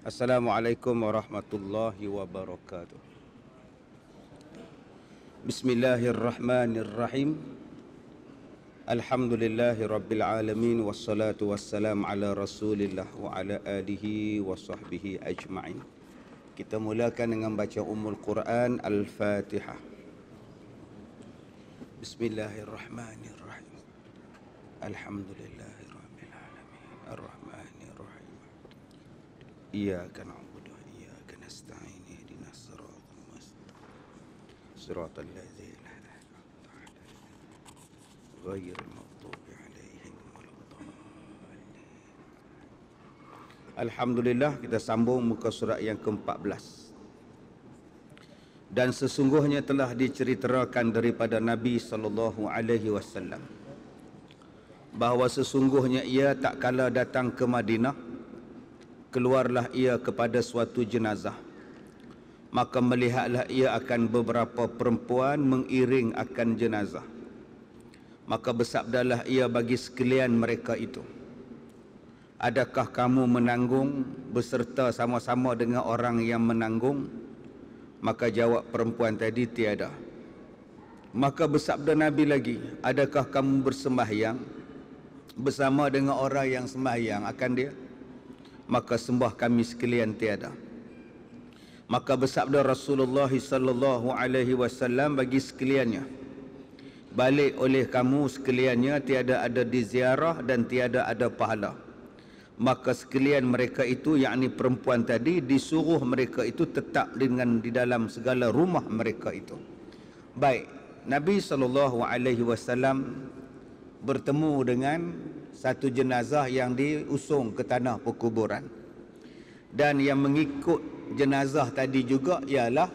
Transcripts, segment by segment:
Assalamualaikum warahmatullahi wabarakatuh. Bismillahirrahmanirrahim. Alhamdulillahi rabbil alamin. Wassalatu wassalam ala rasulillah wa ala alihi wa sahbihi ajma'in. Kita mulakan dengan baca Ummul Quran Al-Fatihah. Bismillahirrahmanirrahim. Alhamdulillahi rabbil alamin. Ar-Rahmanirrahim. Iyyaka na'budu wa iyyaka nasta'in. Ihdinas siratal mustaqim. Siratal ladzina an'amta 'alaihim ghairil maghdubi 'alaihim waladdallin. Alhamdulillah, kita sambung muka surat yang ke-14. Dan sesungguhnya telah diceritakan daripada Nabi sallallahu alaihi wasallam bahawa sesungguhnya ia tak kala datang ke Madinah, keluarlah ia kepada suatu jenazah. Maka melihatlah ia akan beberapa perempuan mengiring akan jenazah. Maka bersabdalah ia bagi sekalian mereka itu, adakah kamu menanggung beserta sama-sama dengan orang yang menanggung? Maka jawab perempuan tadi, tiada. Maka bersabda Nabi lagi, adakah kamu bersembahyang bersama dengan orang yang sembahyang akan dia? Maka sembah kami sekalian tiada. Maka bersabda Rasulullah sallallahu alaihi wasallam bagi sekaliannya, balik oleh kamu sekaliannya, tiada ada di ziarah dan tiada ada pahala. Maka sekalian mereka itu, yakni perempuan tadi, disuruh mereka itu tetap dengan di dalam segala rumah mereka itu. Baik, Nabi sallallahu alaihi wasallam bertemu dengan satu jenazah yang diusung ke tanah perkuburan. Dan yang mengikut jenazah tadi juga ialah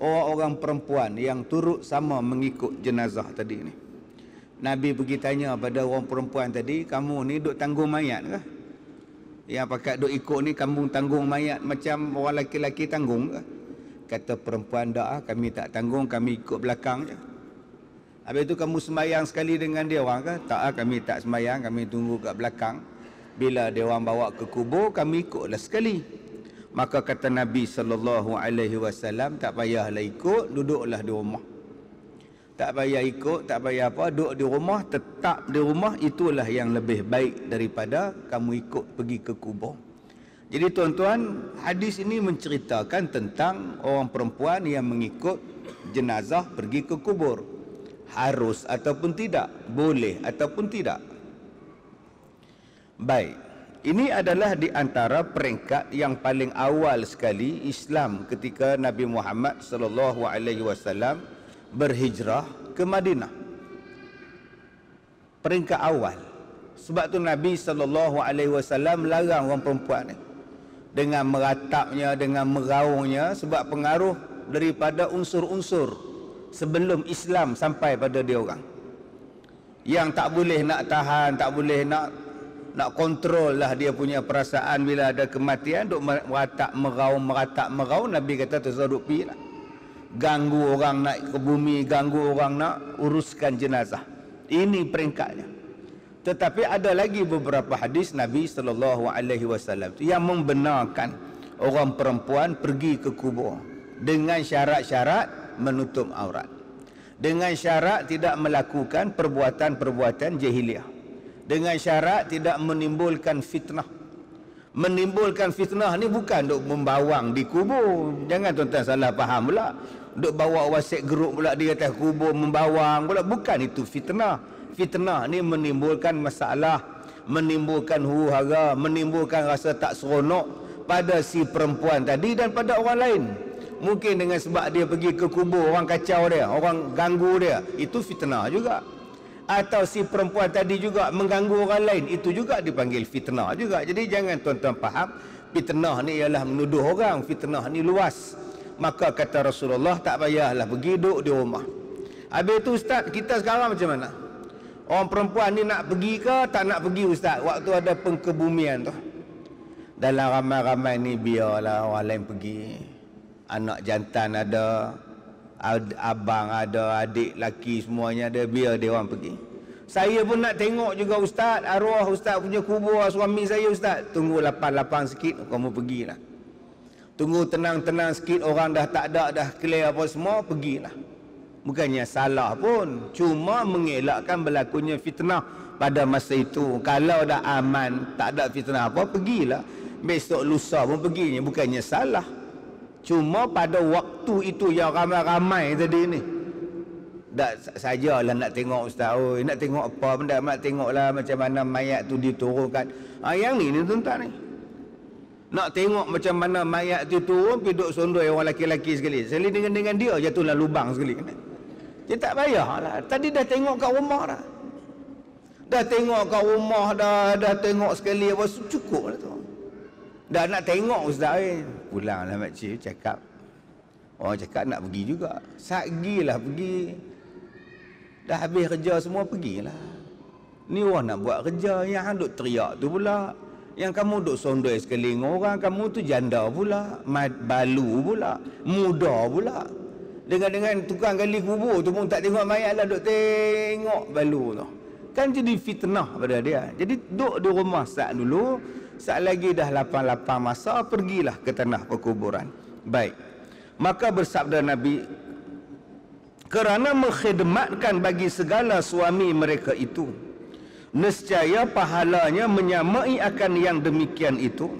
orang-orang perempuan yang turut sama mengikut jenazah tadi ni. Nabi pergi tanya pada orang perempuan tadi, kamu ni duk tanggung mayat ke? Yang pakat duk ikut ni kamu tanggung mayat macam orang lelaki-lelaki tanggung ke? Kata perempuan, tak, kami tak tanggung, kami ikut belakang je. Habis itu kamu sembahyang sekali dengan dia orang ke? Tak, kami tak sembahyang, kami tunggu kat belakang. Bila dia orang bawa ke kubur, kami ikutlah sekali. Maka kata Nabi sallallahu alaihi wasallam, tak payahlah ikut, duduklah di rumah. Tak payah ikut, tak payah apa, duduk di rumah, tetap di rumah, itulah yang lebih baik daripada kamu ikut pergi ke kubur. Jadi tuan-tuan, hadis ini menceritakan tentang orang perempuan yang mengikut jenazah pergi ke kubur. Harus ataupun tidak, boleh ataupun tidak. Baik, ini adalah di antara peringkat yang paling awal sekali Islam ketika Nabi Muhammad sallallahu alaihi wasallam berhijrah ke Madinah. Peringkat awal. Sebab tu Nabi sallallahu alaihi wasallam larang orang perempuan ni dengan meratapnya, dengan meraungnya, sebab pengaruh daripada unsur-unsur sebelum Islam sampai pada dia orang. Yang tak boleh nak tahan, tak boleh nak kontrol lah dia punya perasaan bila ada kematian, duk meratap meraung, Nabi kata tersaduk pi lah. Ganggu orang naik ke bumi, ganggu orang nak uruskan jenazah. Ini peringkatnya. Tetapi ada lagi beberapa hadis Nabi sallallahu alaihi wasallam yang membenarkan orang perempuan pergi ke kubur dengan syarat-syarat menutup aurat, dengan syarat tidak melakukan perbuatan-perbuatan jahiliah, dengan syarat tidak menimbulkan fitnah. Menimbulkan fitnah ni bukan duk membawang di kubur. Jangan tuan-tuan salah faham pula, duk bawa WhatsApp group pula di atas kubur membawang pula. Bukan itu fitnah. Fitnah ni menimbulkan masalah, menimbulkan huru-hara, menimbulkan rasa tak seronok pada si perempuan tadi dan pada orang lain. Mungkin dengan sebab dia pergi ke kubur, orang kacau dia, orang ganggu dia, itu fitnah juga. Atau si perempuan tadi juga mengganggu orang lain, itu juga dipanggil fitnah juga. Jadi jangan tuan-tuan faham fitnah ni ialah menuduh orang, fitnah ni luas. Maka kata Rasulullah, tak payahlah pergi duduk di rumah. Habis tu ustaz, kita sekarang macam mana? Orang perempuan ni nak pergi ke tak nak pergi ustaz? Waktu ada pengkebumian tu, dalam ramai-ramai ni biarlah orang lain pergi. Anak jantan ada, abang ada, adik laki semuanya ada, biar dia orang pergi. Saya pun nak tengok juga ustaz, arwah ustaz punya kubur suami saya ustaz. Tunggu lapang-lapang sikit, kamu pergilah. Tunggu tenang-tenang sikit, orang dah tak ada, dah clear apa semua, pergilah. Bukannya salah pun, cuma mengelakkan berlakunya fitnah pada masa itu. Kalau dah aman, tak ada fitnah apa, pergilah. Besok lusa pun perginya, bukannya salah. Cuma pada waktu itu yang ramai-ramai tadi ni, tak sajalah nak tengok ustaz, nak tengok apa benda, nak tengoklah macam mana mayat tu diturunkan. Yang ni tuan-tuan ni. Nak tengok macam mana mayat tu turun, pergi duduk sondoi orang laki-laki sekali. Sekali dengan dia jatuhlah lubang sekali. Dia tak payahlah. Tadi dah tengok kat rumah dah. Dah tengok kat rumah dah tengok sekali apa cukup lah tu. Dah nak tengok ustaz pulanglah makcik cakap. Orang cakap nak pergi juga. Sagilah pergi. Dah habis kerja semua pergilah. Ni orang nak buat kerja, yang hang duk teriak tu pula. Yang kamu duk sondoi sekeliling orang, kamu tu janda pula, balu pula, muda pula. Dengan tukang gali kubur tu pun tak tengok mayat lah, duk tengok balu tu. Kan jadi fitnah pada dia. Jadi duk di rumah saat dulu, saat lagi dah lapang-lapang masa, pergilah ke tanah perkuburan. Baik. Maka bersabda Nabi, kerana mengkhidmatkan bagi segala suami mereka itu, nescaya pahalanya menyamai akan yang demikian itu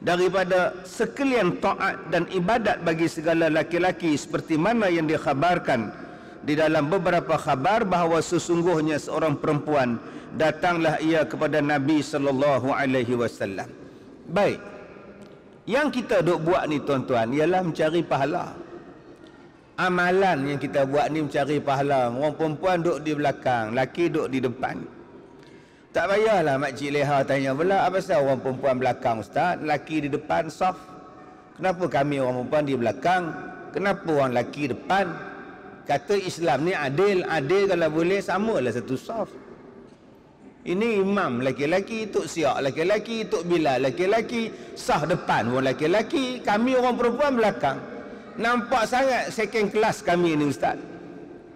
daripada sekalian taat dan ibadat bagi segala laki-laki, seperti mana yang dikhabarkan di dalam beberapa khabar bahawa sesungguhnya seorang perempuan datanglah ia kepada Nabi sallallahu alaihi wasallam. Baik. Yang kita duk buat ni tuan-tuan ialah mencari pahala. Amalan yang kita buat ni mencari pahala. Orang perempuan duk di belakang, laki duk di depan. Tak payahlah makcik leha tanya pula, apa pasal orang perempuan belakang ustaz, lelaki di depan saf? Kenapa kami orang perempuan di belakang? Kenapa orang lelaki depan? Kata Islam ni adil, adil kalau boleh samalah satu saf. Ini imam lelaki-lelaki, tok siak lelaki-lelaki, tok bilal lelaki-lelaki, saf depan orang lelaki-lelaki, kami orang perempuan belakang. Nampak sangat second class kami ni ustaz.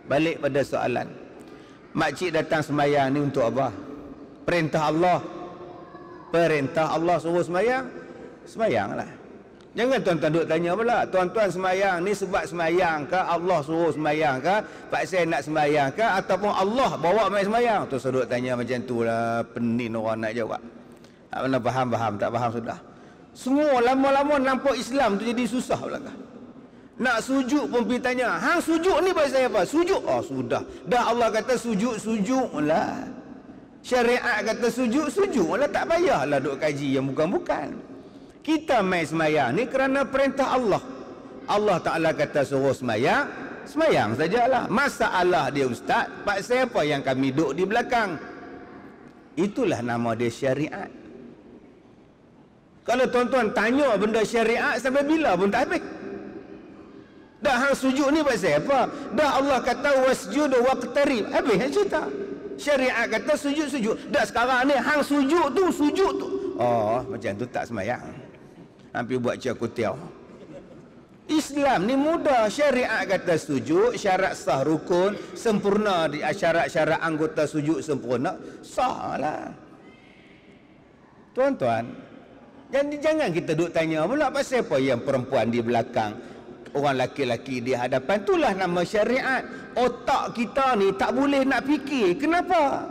Balik pada soalan. Makcik datang sembahyang ni untuk apa? Perintah Allah. Perintah Allah suruh sembahyang, sembahyanglah. Jangan tuan-tuan duk tanya pula, tuan-tuan sembahyang ni sebab sembahyang ke, Allah suruh sembahyang ke, pak saya nak sembahyang ke, ataupun Allah bawa mai sembahyang? Tu suruh tanya macam tu lah, penin orang nak jawab. Tak pernah faham, tak faham sudah. Semua lama-lama nampak Islam tu jadi susah pula kah? Nak sujud pun pergi tanya, hang sujud ni pasal apa? Sujud? Oh sudah. Dah Allah kata sujud lah. Syariat kata sujud lah, tak payahlah duk kaji yang bukan-bukan. Kita main semayang ni kerana perintah Allah. Allah Ta'ala kata suruh semayang, semayang sajalah. Masalah dia ustaz, pak siapa yang kami duk di belakang? Itulah nama dia syariat. Kalau tuan-tuan tanya benda syariat sampai bila pun tak habis. Dah hang sujud ni pasal apa? Dah Allah kata wasjud waqtarib. Habis cerita. Syariat kata sujud. Dah sekarang ni hang sujud tu. Oh, macam tu tak semayang. Hampir buat cakutiau. Islam ni mudah. Syariat kata sujud, syarat sah rukun sempurna, di syarat-syarat anggota sujud sempurna, sah lah. Tuan-tuan, jangan kita duk tanya pula pasal apa yang perempuan di belakang, orang laki-laki di hadapan. Itulah nama syariat. Otak kita ni tak boleh nak fikir. Kenapa?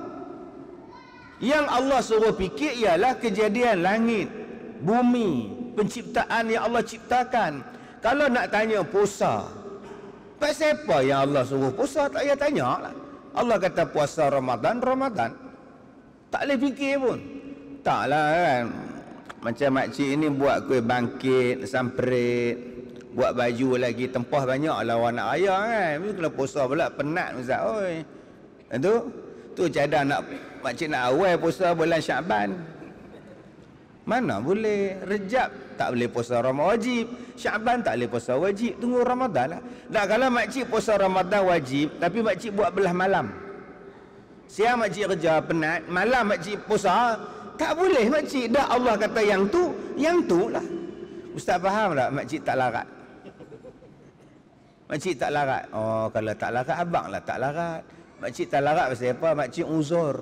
Yang Allah suruh fikir ialah kejadian langit, bumi, penciptaan yang Allah ciptakan. Kalau nak tanya puasa, pasal apa yang Allah suruh puasa? Tak payah tanya lah. Allah kata puasa Ramadan. Tak boleh fikir pun. Taklah kan. Macam makcik ni buat kuih bangkit, samperit, buat baju lagi, tempah banyak lah orang nak raya kan. Mesti kena puasa pula, penat ustaz. Oi. Tu cadang nak makcik nak awal puasa bulan Syaban. Mana boleh. Rejab tak boleh puasa Ramadan wajib. Syaban tak boleh puasa wajib. Tunggu Ramadan lah. Dah kalau makcik puasa Ramadan wajib, tapi makcik buat belah malam. Siang makcik kerja penat, malam makcik puasa, tak boleh makcik. Dah Allah kata yang tu lah. Ustaz faham tak? Makcik tak larat. Makcik tak larat. Oh, kalau tak larat, abang lah tak larat. Makcik tak larat pasal apa? Makcik uzur.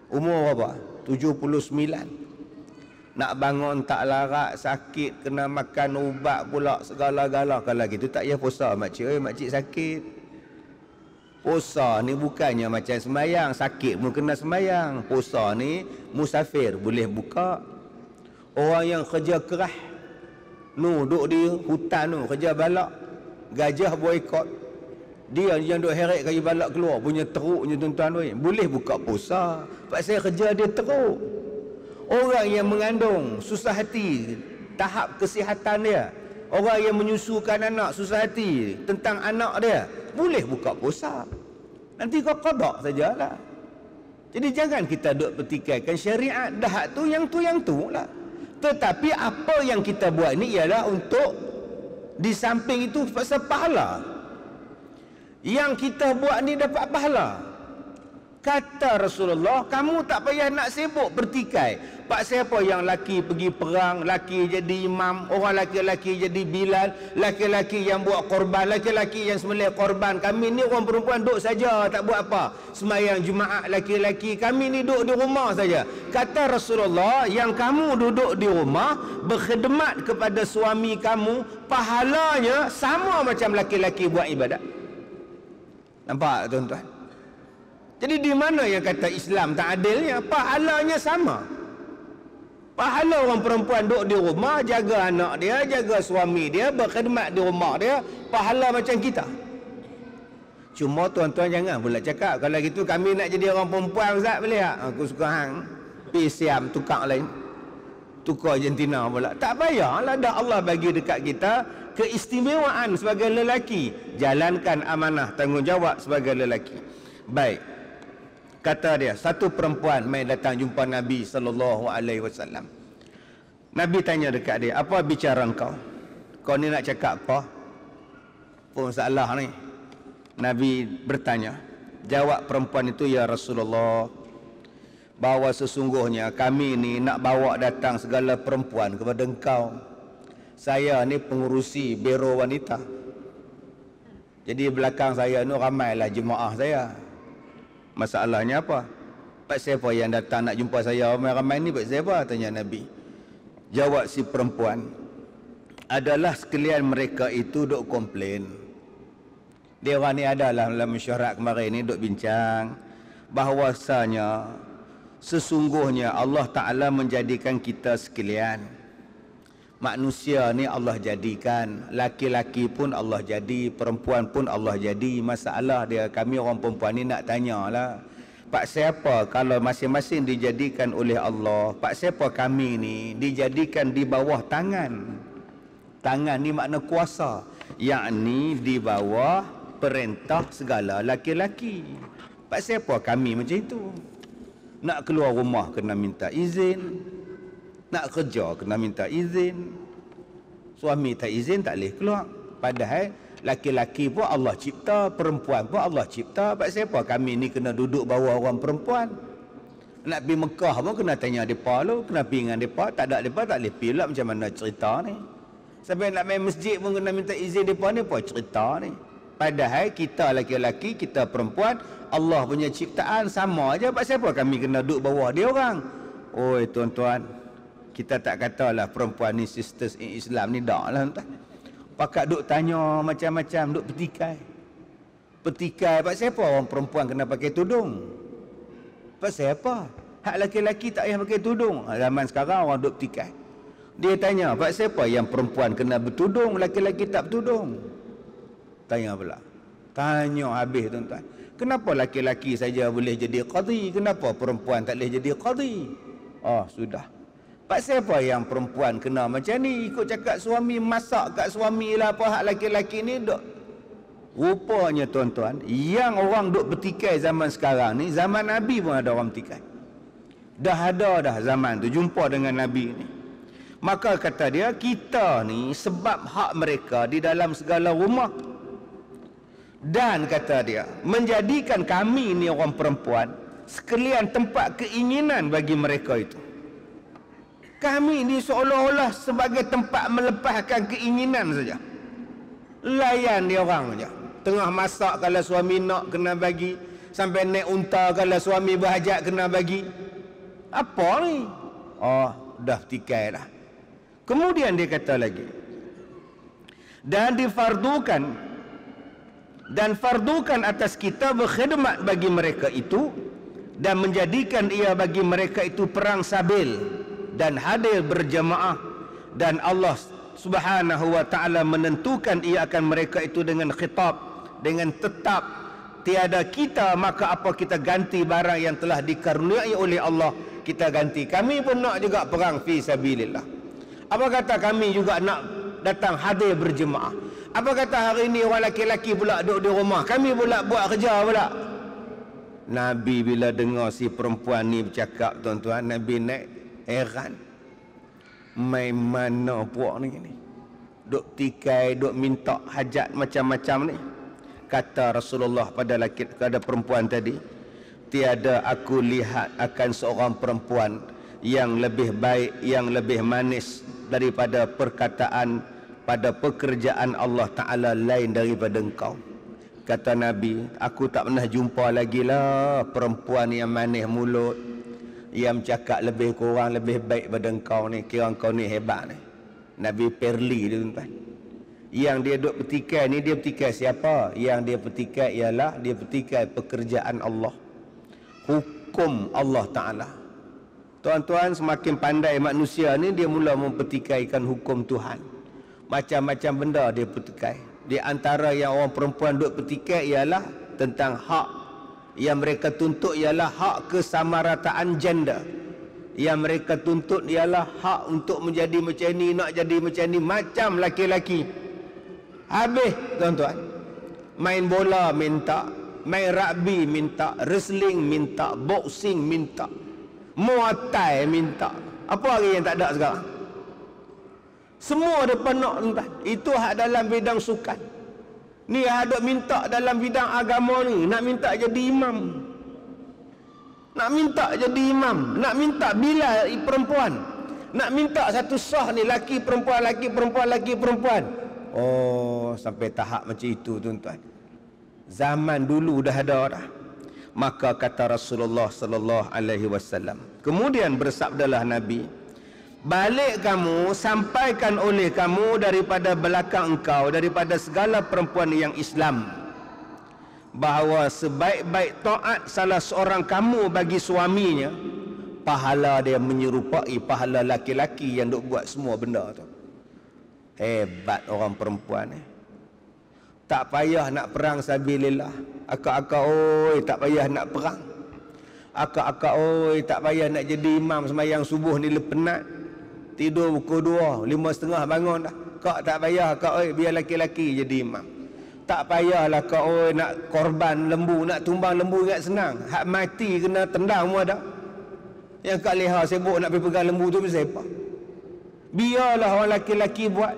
Umur berapa? 79. Nak bangun tak larat, sakit, kena makan ubat pula segala-gala. Kalau gitu tak payah puasa makcik. Makcik sakit. Puasa ni bukannya macam semayang. Sakit pun kena semayang. Puasa ni musafir boleh buka. Orang yang kerja keras, duduk di hutan kerja balak, gajah boikot. Dia yang duk heret kayu balak keluar, punya teruknya tuan-tuan. Boleh buka puasa. Pasal kerja dia teruk. Orang yang mengandung, susah hati tahap kesihatan dia. Orang yang menyusukan anak, susah hati tentang anak dia. Boleh buka puasa. Nanti kau qada sajalah. Jadi jangan kita duk petikaikan syariat. Dah tu yang tu lah. Tetapi apa yang kita buat ni ialah untuk, di samping itu pasal pahala. Yang kita buat ni dapat pahala. Kata Rasulullah, kamu tak payah nak sibuk bertikai. Pak siapa yang laki pergi perang, laki jadi imam, orang laki-laki jadi Bilal, laki-laki yang buat korban, laki-laki yang sembelih korban. Kami ni orang perempuan duduk saja, tak buat apa. Semayang Jumaat laki-laki, kami ni duduk di rumah saja. Kata Rasulullah, yang kamu duduk di rumah berkhidmat kepada suami kamu, pahalanya sama macam laki-laki buat ibadat. Nampak tuan-tuan? Jadi di mana yang kata Islam tak adilnya? Pahalanya sama. Pahala orang perempuan duduk di rumah, jaga anak dia, jaga suami dia, berkhidmat di rumah dia, pahala macam kita. Cuma tuan-tuan jangan pula cakap, kalau gitu kami nak jadi orang perempuan Ustaz boleh tak? Aku suka hang. Pergi siam tukar lain. Tukar Argentina pula. Tak payahlah, dah Allah bagi dekat kita keistimewaan sebagai lelaki. Jalankan amanah tanggungjawab sebagai lelaki. Baik. Kata dia, satu perempuan mai datang jumpa Nabi SAW. Nabi tanya dekat dia, apa bicara kau? Kau ni nak cakap apa? Pun salah ni. Nabi bertanya. Jawab perempuan itu, ya Rasulullah, bahawa sesungguhnya kami ni nak bawa datang segala perempuan kepada engkau. Saya ni pengurusi biro wanita. Jadi belakang saya ni ramailah jemaah saya. Masalahnya apa? Pak siapa yang datang nak jumpa saya ramai-ramai ni, pak siapa? Tanya Nabi. Jawab si perempuan, adalah sekalian mereka itu duk komplain. Dia orang ni adalah dalam mesyuarat kemarin ni duk bincang bahawasanya sesungguhnya Allah Ta'ala menjadikan kita sekalian. Manusia ni Allah jadikan, laki-laki pun Allah jadi, perempuan pun Allah jadi. Masalah dia, kami orang perempuan ni nak tanyalah, pak siapa kalau masing-masing dijadikan oleh Allah, pak siapa kami ni dijadikan di bawah tangan. Tangan ni makna kuasa, yakni di bawah perintah segala laki-laki. Pak siapa kami macam itu? Nak keluar rumah kena minta izin, nak kerja kena minta izin. Suami tak izin tak boleh keluar. Padahal laki-laki pun Allah cipta, perempuan pun Allah cipta. Pak siapa kami ni kena duduk bawah orang perempuan? Nak pergi Mekah pun kena tanya mereka lu, kena pergi dengan mereka. Tak ada mereka tak boleh pergi lah. Macam mana cerita ni? Sampai nak main masjid pun kena minta izin mereka ni, apa cerita ni? Padahal kita laki-laki, kita perempuan, Allah punya ciptaan sama aja. Pak siapa kami kena duduk bawah dia orang? Oi tuan-tuan, kita tak katalah perempuan ni sisters in Islam ni, dak lah tuan. Pakat duk tanya macam-macam, duk petikai. Petikai, pak siapa orang perempuan kena pakai tudung? Pak siapa? Hak laki-laki tak payah pakai tudung. Zaman sekarang orang duk petikai. Dia tanya, pak siapa yang perempuan kena bertudung, laki-laki tak bertudung? Tanya pula. Tanya habis tuan-tuan. Kenapa laki-laki saja boleh jadi qadhi? Kenapa perempuan tak boleh jadi qadhi? Oh, sudah. Pak siapa yang perempuan kena macam ni? Ikut cakap suami, masak kat suami lah apa, hak laki-laki ni duk. Rupanya tuan-tuan, yang orang duk bertikai zaman sekarang ni, zaman Nabi pun ada orang bertikai. Dah ada dah zaman tu, jumpa dengan Nabi ni. Maka kata dia, kita ni sebab hak mereka di dalam segala rumah. Dan kata dia, menjadikan kami ni orang perempuan sekalian tempat keinginan bagi mereka itu. Kami ni seolah-olah sebagai tempat melepaskan keinginan saja. Layan dia orang saja. Tengah masak kalau suami nak kena bagi, sampai naik unta kalau suami berhajat kena bagi. Apa ni? Oh, dah tikai dah. Kemudian dia kata lagi, dan fardukan atas kita berkhidmat bagi mereka itu dan menjadikan ia bagi mereka itu perang sabil dan hadir berjamaah, dan Allah Subhanahu wa ta'ala menentukan ia akan mereka itu dengan khitab, dengan tetap tiada kita, maka apa kita ganti barang yang telah dikaruniai oleh Allah, kita ganti. Kami pun nak juga perang fi sabilillah. Apa kata kami juga nak datang hadir berjemaah? Apa kata hari ini orang laki-laki pula duduk di rumah, kami pula buat kerja pula? Nabi bila dengar si perempuan ni bercakap, tuan-tuan, Nabi naik heran. Main mana puak ni? Duk tikai, duk minta hajat macam-macam ni. Kata Rasulullah pada perempuan tadi, tiada aku lihat akan seorang perempuan yang lebih baik, yang lebih manis daripada perkataan pada pekerjaan Allah Ta'ala lain daripada engkau. Kata Nabi, aku tak pernah jumpa lagi lah perempuan yang manis mulut, yang cakap lebih kurang lebih baik daripada engkau ni. Kira engkau ni hebat ni. Nabi perli dia, tuan-tuan. Yang dia duk petikai ni, dia petikai siapa? Yang dia petikai ialah dia petikai pekerjaan Allah, hukum Allah Ta'ala. Tuan-tuan, semakin pandai manusia ni, dia mula mempetikaikan hukum Tuhan. Macam-macam benda dia petikai. Di antara yang orang perempuan duk petikai ialah tentang hak. Yang mereka tuntut ialah hak kesamarataan gender. Yang mereka tuntut ialah hak untuk menjadi macam ni, nak jadi macam ni, macam laki-laki. Habis, tuan-tuan, main bola minta, main rugby minta, wrestling minta, boxing minta, Muay Thai minta. Apa lagi yang tak ada sekarang? Semua depan nak, tuan-tuan. Itu hak dalam bidang sukan. Ni hak minta dalam bidang agama ni, nak minta jadi imam. Nak minta jadi imam, nak minta bila perempuan, nak minta satu sah ni laki perempuan, laki perempuan, laki perempuan. Oh, sampai tahap macam itu, tuan-tuan. Zaman dulu dah ada dah. Maka kata Rasulullah sallallahu alaihi wasallam, kemudian bersabdalah Nabi, balik kamu, sampaikan oleh kamu daripada belakang engkau, daripada segala perempuan yang Islam, bahawa sebaik-baik taat salah seorang kamu bagi suaminya, pahala dia menyerupai pahala laki-laki yang duk buat semua benda tu. Hebat orang perempuan ni. Tak payah nak perang sabilillah. Akak-akak oi, tak payah nak perang. Akak-akak oi, tak payah nak jadi imam sembahyang subuh ni penat. Tidur pukul 2, 5.30 bangun dah. Kak tak payah kak oi, biar laki-laki jadi imam. Tak payahlah kak oi nak korban lembu, nak tumbang lembu ingat senang. Hak mati kena tendang semua dah. Yang kak leha sibuk nak pergi pegang lembu tu pasal apa? Biarlah orang laki-laki buat.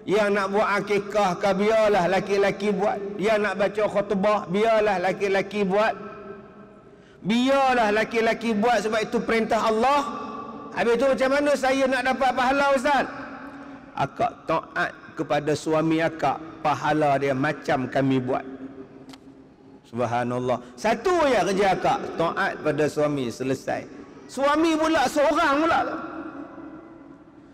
Yang nak buat akikah ke biarlah laki-laki buat. Yang nak baca khutbah biarlah laki-laki buat. Biarlah laki-laki buat sebab itu perintah Allah. Habis tu macam mana saya nak dapat pahala, ustaz? Akak taat kepada suami akak, pahala dia macam kami buat. Subhanallah. Satu je kerja akak, taat pada suami, selesai. Suami pula seorang pula.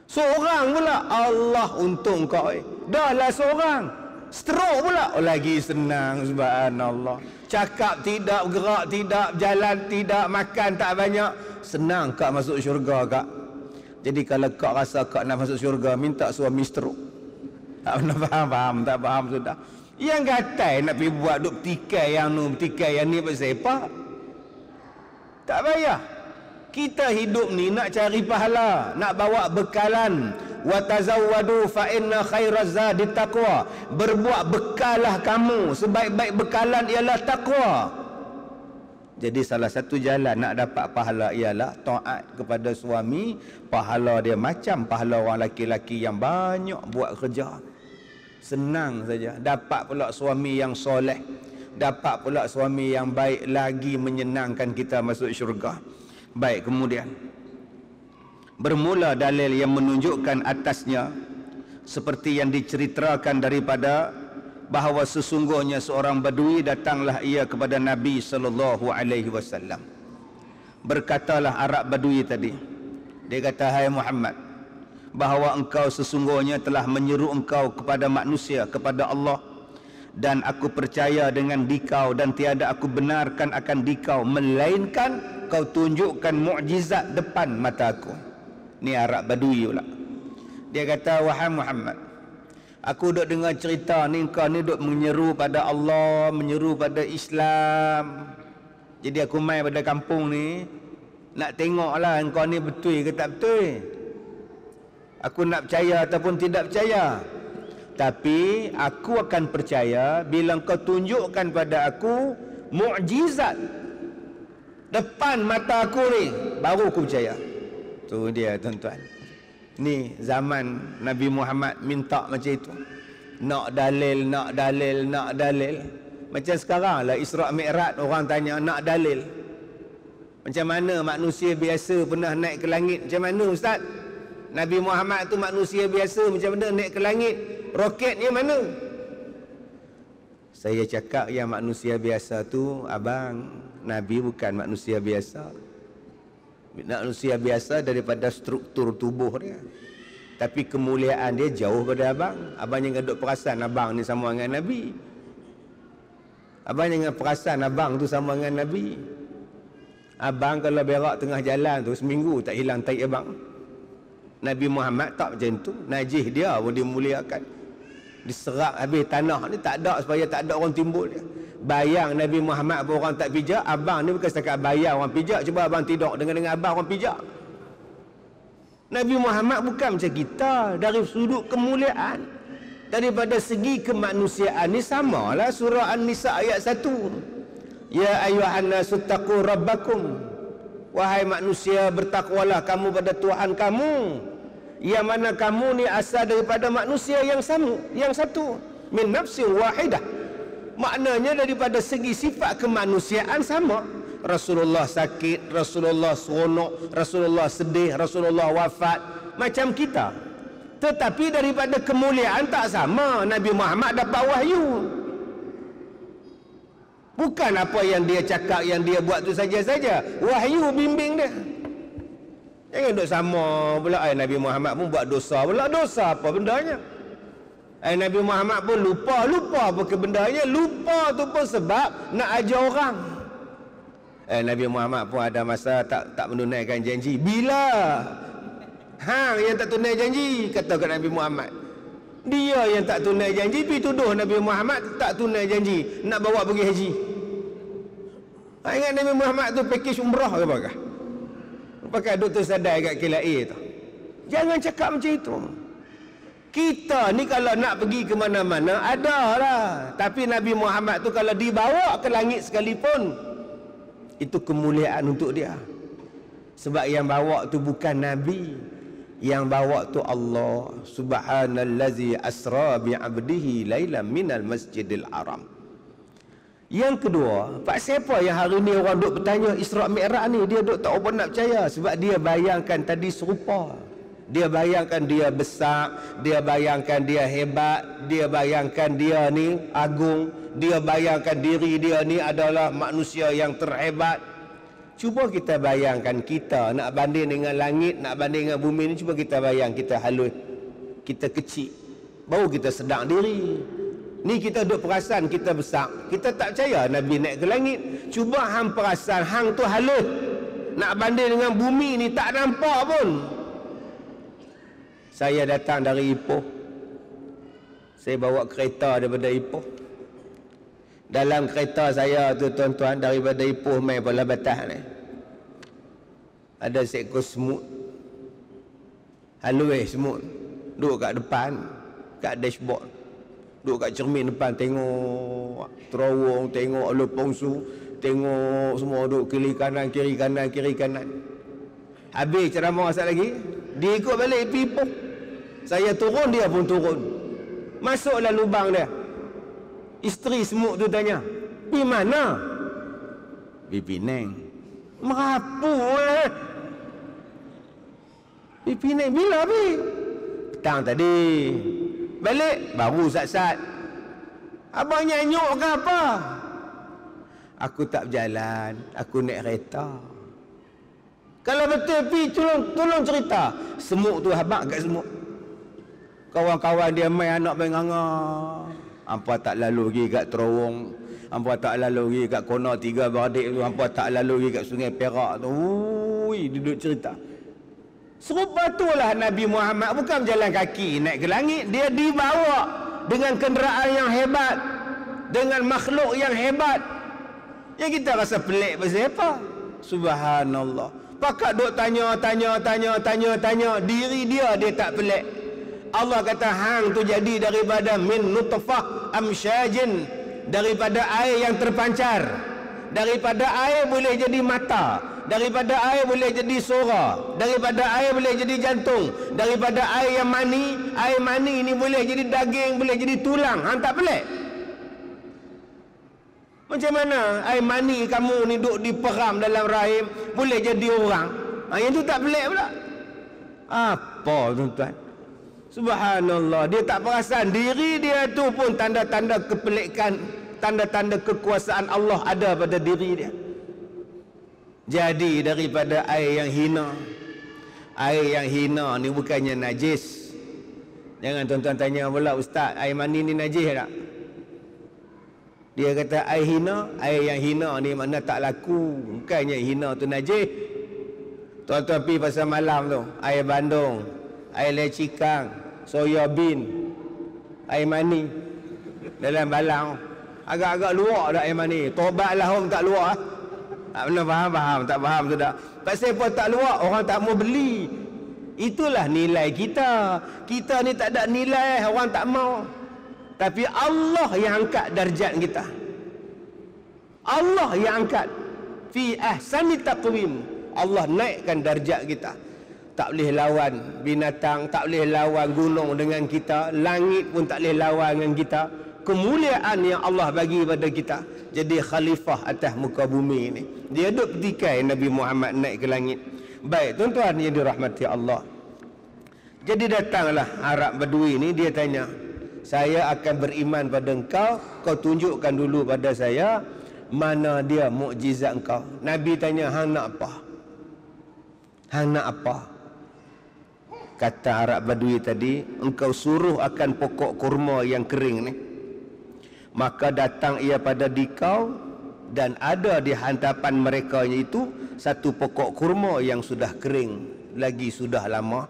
Seorang pula, Allah untung kau. Dah lah seorang. Stroke pula, oh, lagi senang. Subhanallah. Cakap tidak, gerak tidak, jalan tidak, makan tak banyak. Senang kak masuk syurga kak. Jadi kalau kak rasa kak nak masuk syurga, minta suami stroke. Tak pernah faham, tak faham sudah. Yang gatai nak pergi buat duk tikai yang nu, tikai yang ni pasal apa? Tak payah. Kita hidup ni nak cari pahala, nak bawa bekalan. Wa tazawwadu fa inna khairaz zadi taqwa. Berbuat bekalah kamu, sebaik-baik bekalan ialah takwa. Jadi salah satu jalan nak dapat pahala ialah taat kepada suami. Pahala dia macam pahala orang laki-laki yang banyak buat kerja. Senang saja. Dapat pula suami yang soleh, dapat pula suami yang baik, lagi menyenangkan kita masuk syurga. Baik, kemudian bermula dalil yang menunjukkan atasnya seperti yang diceritakan daripada bahawa sesungguhnya seorang badui datanglah ia kepada Nabi sallallahu alaihi wasallam. Berkatalah Arab badui tadi, Dia kata, hai Muhammad, bahawa engkau sesungguhnya telah menyeru engkau kepada manusia, kepada Allah, dan aku percaya dengan dikau dan tiada aku benarkan akan dikau melainkan kau tunjukkan mukjizat depan mata aku. Ni Arab Badui pula. Dia kata, wahai Muhammad, aku duk dengar cerita ni, kau ni duk menyeru pada Allah, menyeru pada Islam. Jadi aku mai pada kampung ni nak tengoklah engkau ni betul ke tak betul. Aku nak percaya ataupun tidak percaya. Tapi aku akan percaya bila kau tunjukkan pada aku mukjizat depan mata aku ni, baru aku percaya. Tu dia tuan-tuan. Ni zaman Nabi Muhammad minta macam itu. Nak dalil, nak dalil, nak dalil. Macam sekarang lah Isra' Mi'raj, orang tanya nak dalil. Macam mana manusia biasa pernah naik ke langit? Macam mana Ustaz? Nabi Muhammad tu manusia biasa, macam mana naik ke langit? Roketnya mana? Saya cakap yang manusia biasa tu, abang, Nabi bukan manusia biasa. Manusia biasa daripada struktur tubuh dia. Tapi kemuliaan dia jauh pada abang. Abang jangan duk perasan abang ni sama dengan Nabi. Abang jangan perasan abang tu sama dengan Nabi. Abang kalau berak tengah jalan tu seminggu tak hilang tai abang. Nabi Muhammad tak macam tu. Najis dia pun dimuliakan. Diserak habis tanah ni tak ada supaya tak ada orang timbul dia. Bayang Nabi Muhammad pun orang tak pijak. Abang ni bukan setakat bayang orang pijak. Cuba abang tidur dengan abang orang pijak. Nabi Muhammad bukan macam kita. Dari sudut kemuliaan, daripada segi kemanusiaan ni samalah surah An-Nisa ayat 1. Ya ayyuhan nasu taqu rabbakum. Wahai manusia, bertakwalah kamu pada Tuhan kamu, yang mana kamu ni asal daripada manusia yang sama, yang satu, min nafsin wahidah. Maknanya daripada segi sifat kemanusiaan sama. Rasulullah sakit, Rasulullah seronok, Rasulullah sedih, Rasulullah wafat, macam kita. Tetapi daripada kemuliaan tak sama. Nabi Muhammad dapat wahyu. Bukan apa yang dia cakap, yang dia buat tu saja-saja. Wahyu bimbing dia. Jangan duk sama pula. Nabi Muhammad pun buat dosa pula. Dosa apa bendanya? Nabi Muhammad pun lupa apa ke bendanya. Lupa tu pun sebab nak ajar orang. Nabi Muhammad pun ada masa tak menunaikan janji. Bila hang yang tak tunai janji, kata kat Nabi Muhammad. Dia yang tak tunai janji, pergi tuduh Nabi Muhammad tak tunai janji, nak bawa pergi haji. Ingat Nabi Muhammad tu package umrah ke apakah? Pakai Dr. Sadai kat KLIA tu. Jangan cakap macam itu. Kita ni kalau nak pergi ke mana-mana, ada lah. Tapi Nabi Muhammad tu kalau dibawa ke langit sekalipun, itu kemuliaan untuk dia. Sebab yang bawa tu bukan Nabi. Yang bawa tu Allah. Subhanallazi asra bi'abdihi lailan minal masjidil haram. Yang kedua, pak siapa yang hari ni orang duk bertanya Isra' Mi'raj ni, dia duk tak apa nak percaya. Sebab dia bayangkan tadi serupa. Dia bayangkan dia besar, dia bayangkan dia hebat, dia bayangkan dia ni agung, dia bayangkan diri dia ni adalah manusia yang terhebat. Cuba kita bayangkan kita nak banding dengan langit, nak banding dengan bumi ni, cuba kita bayang kita halus, kita kecil, baru kita sedar diri. Ni kita duk perasan kita besar, kita tak percaya Nabi naik ke langit. Cuba hang perasan hang tu halus, nak banding dengan bumi ni tak nampak pun. Saya datang dari Ipoh. Saya bawa kereta daripada Ipoh. Dalam kereta saya tu tuan-tuan, daripada Ipoh main Pulau Batas ni, ada seekor semut. Halus semut. Duduk kat depan, kat dashboard. Duduk kat cermin depan, tengok terowong, tengok lepongsu, tengok semua duduk kiri kanan, kiri kanan, kiri kanan. Habis ceramah asal lagi, dia ikut balik Ipoh. Saya turun, dia pun turun. Masuklah lubang dia. Isteri semut tu tanya, "Pi mana?" "Pi Penang." "Merapu Pi Penang bila pi?" "Petang tadi." "Balik?" "Baru sat-sat." "Abang nyanyuk ke apa?" "Aku tak berjalan, aku naik kereta." Kalau betul pi tolong cerita. Semut tu habaq kat semut. Kawan-kawan dia main anak main nganga. Hampa tak lalu pergi kat terowong. Hampa tak lalu pergi kat kona tiga beradik tu. Hampa tak lalu pergi kat sungai Perak tu. Ui, duduk cerita. Serupa itulah Nabi Muhammad, bukan berjalan kaki naik ke langit. Dia dibawa dengan kenderaan yang hebat, dengan makhluk yang hebat. Ya kita rasa pelik pasal apa? Subhanallah. Pakat duk tanya. Diri dia tak pelik. Allah kata hang tu jadi daripada min nutfah amsyajin, daripada air yang terpancar. Daripada air boleh jadi mata, daripada air boleh jadi suara, daripada air boleh jadi jantung, daripada air yang air mani ni boleh jadi daging, boleh jadi tulang. Hang tak pelik? Macam mana air mani kamu ni duk diperam dalam rahim boleh jadi orang? Yang tu tak pelik pula. Apa tuan-tuan? Subhanallah, dia tak perasan diri dia tu pun tanda-tanda kepelikan, tanda-tanda kekuasaan Allah ada pada diri dia. Jadi daripada air yang hina. Air yang hina ni bukannya najis. Jangan tuan-tuan tanya pula, ustaz, air mani ni najis tak? Dia kata air yang hina ni mana tak laku. Bukannya hina tu najis. Tuan-tuan pergi pasar malam tu, air bandung, air lecikang, soya bean, air mani dalam balang. Agak-agak luar dah air mani. Tobatlah orang tak luar. Tak pernah faham, tak faham tu dah. Pasal apa tak luar? Orang tak mau beli. Itulah nilai kita. Kita ni tak ada nilai, orang tak mau. Tapi Allah yang angkat darjat kita. Allah yang angkat. Fi ahsani taqwim. Allah naikkan darjat kita. Tak boleh lawan binatang, tak boleh lawan gunung dengan kita, langit pun tak boleh lawan dengan kita. Kemuliaan yang Allah bagi pada kita, jadi khalifah atas muka bumi ini. Dia duduk petikai Nabi Muhammad naik ke langit. Baik tuan-tuan yang dirahmati Allah. Jadi datanglah Arab Badui ni, dia tanya, saya akan beriman pada engkau, kau tunjukkan dulu pada saya mana dia mukjizat engkau. Nabi tanya, hang nak apa? Hang nak apa? Kata Arab Badui tadi, engkau suruh akan pokok kurma yang kering ni. Maka datang ia pada dikau, dan ada di hantapan mereka itu satu pokok kurma yang sudah kering, lagi sudah lama.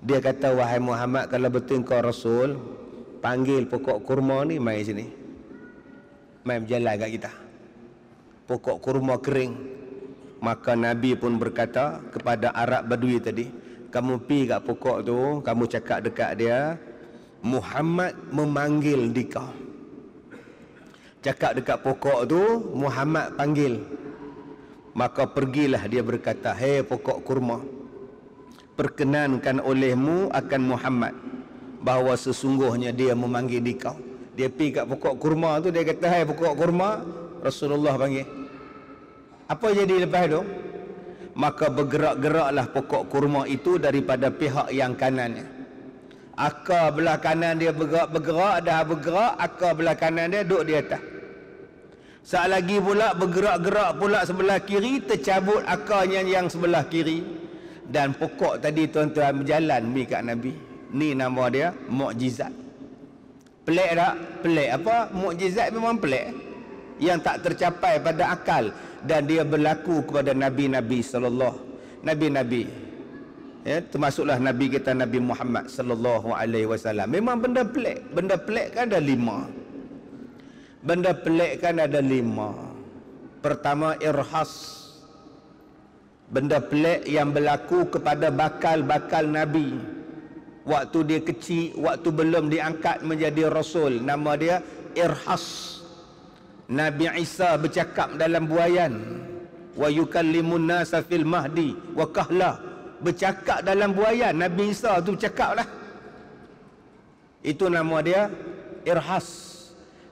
Dia kata, wahai Muhammad, kalau betul kau Rasul, panggil pokok kurma ni mai sini. Mai berjalan kat kita. Pokok kurma kering. Maka Nabi pun berkata kepada Arab Badui tadi, kamu pergi kat pokok tu, kamu cakap dekat dia, Muhammad memanggil dikau. Cakap dekat pokok tu, Muhammad panggil. Maka pergilah dia berkata, hei pokok kurma, perkenankan olehmu akan Muhammad bahawa sesungguhnya dia memanggil dikau. Dia pergi kat pokok kurma tu, dia kata, hei pokok kurma, Rasulullah panggil. Apa jadi lepas tu? Maka bergerak-geraklah pokok kurma itu daripada pihak yang kanannya. Akar belah kanan dia bergerak, dah bergerak, akar belah kanan dia duduk di atas. Saat lagi pula bergerak-gerak pula sebelah kiri, tercabut akarnya yang sebelah kiri. Dan pokok tadi tuan-tuan berjalan pergi kat Nabi. Ni nama dia mukjizat. Pelik tak? Pelik apa? Mukjizat memang pelik. Yang tak tercapai pada akal. Dan dia berlaku kepada Nabi-Nabi sallallahu. Nabi-Nabi. Ya, termasuklah Nabi kita Nabi Muhammad sallallahu alaihi wasallam. Memang benda pelik. Benda pelik kan ada 5. Benda pelik kan ada 5. Pertama, irhas. Benda pelik yang berlaku kepada bakal-bakal Nabi. Waktu dia kecil, waktu belum diangkat menjadi Rasul. Nama dia irhas. Nabi Isa bercakap dalam buayan. Wa yukallimun nasa fil mahdi wa kahla. Bercakap dalam buayan. Nabi Isa tu bercakap lah. Itu nama dia irhas.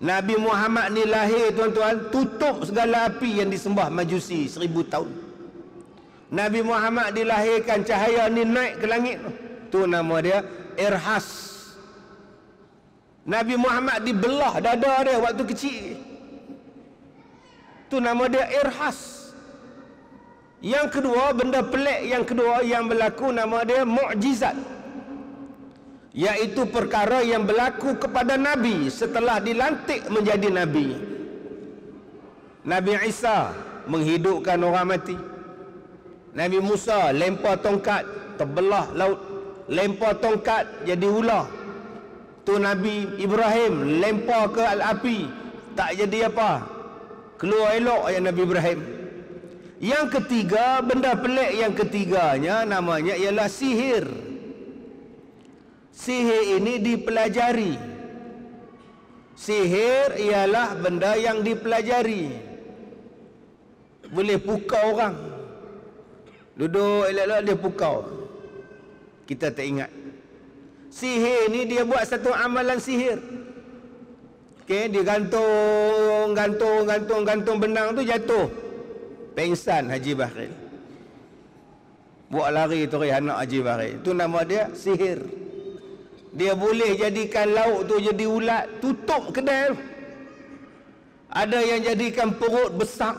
Nabi Muhammad ni lahir tuan-tuan, tutup segala api yang disembah Majusi 1000 tahun. Nabi Muhammad dilahirkan, cahaya ni naik ke langit. Tu nama dia irhas. Nabi Muhammad dibelah dada dia waktu kecil. Tu nama dia irhas. Yang kedua, benda pelik yang kedua yang berlaku, nama dia mukjizat, iaitu perkara yang berlaku kepada Nabi setelah dilantik menjadi Nabi. Nabi Isa menghidupkan orang mati. Nabi Musa lempar tongkat, terbelah laut, lempar tongkat jadi ular. Tu Nabi Ibrahim lempar ke api, tak jadi apa, keluar elok ayat Nabi Ibrahim. Yang ketiga, benda pelik yang ketiganya namanya ialah sihir. Sihir ini dipelajari. Sihir ialah benda yang dipelajari. Boleh pukau orang. Duduk elok-elok dia pukau. Kita tak ingat. Sihir ni dia buat satu amalan sihir. Okey, dia gantung benang tu jatuh. Pengsan Haji Bahril. Buat lari tu anak Haji Bahril. Itu nama dia sihir. Dia boleh jadikan lauk tu jadi ulat, tutup kedai tu. Ada yang jadikan perut besar,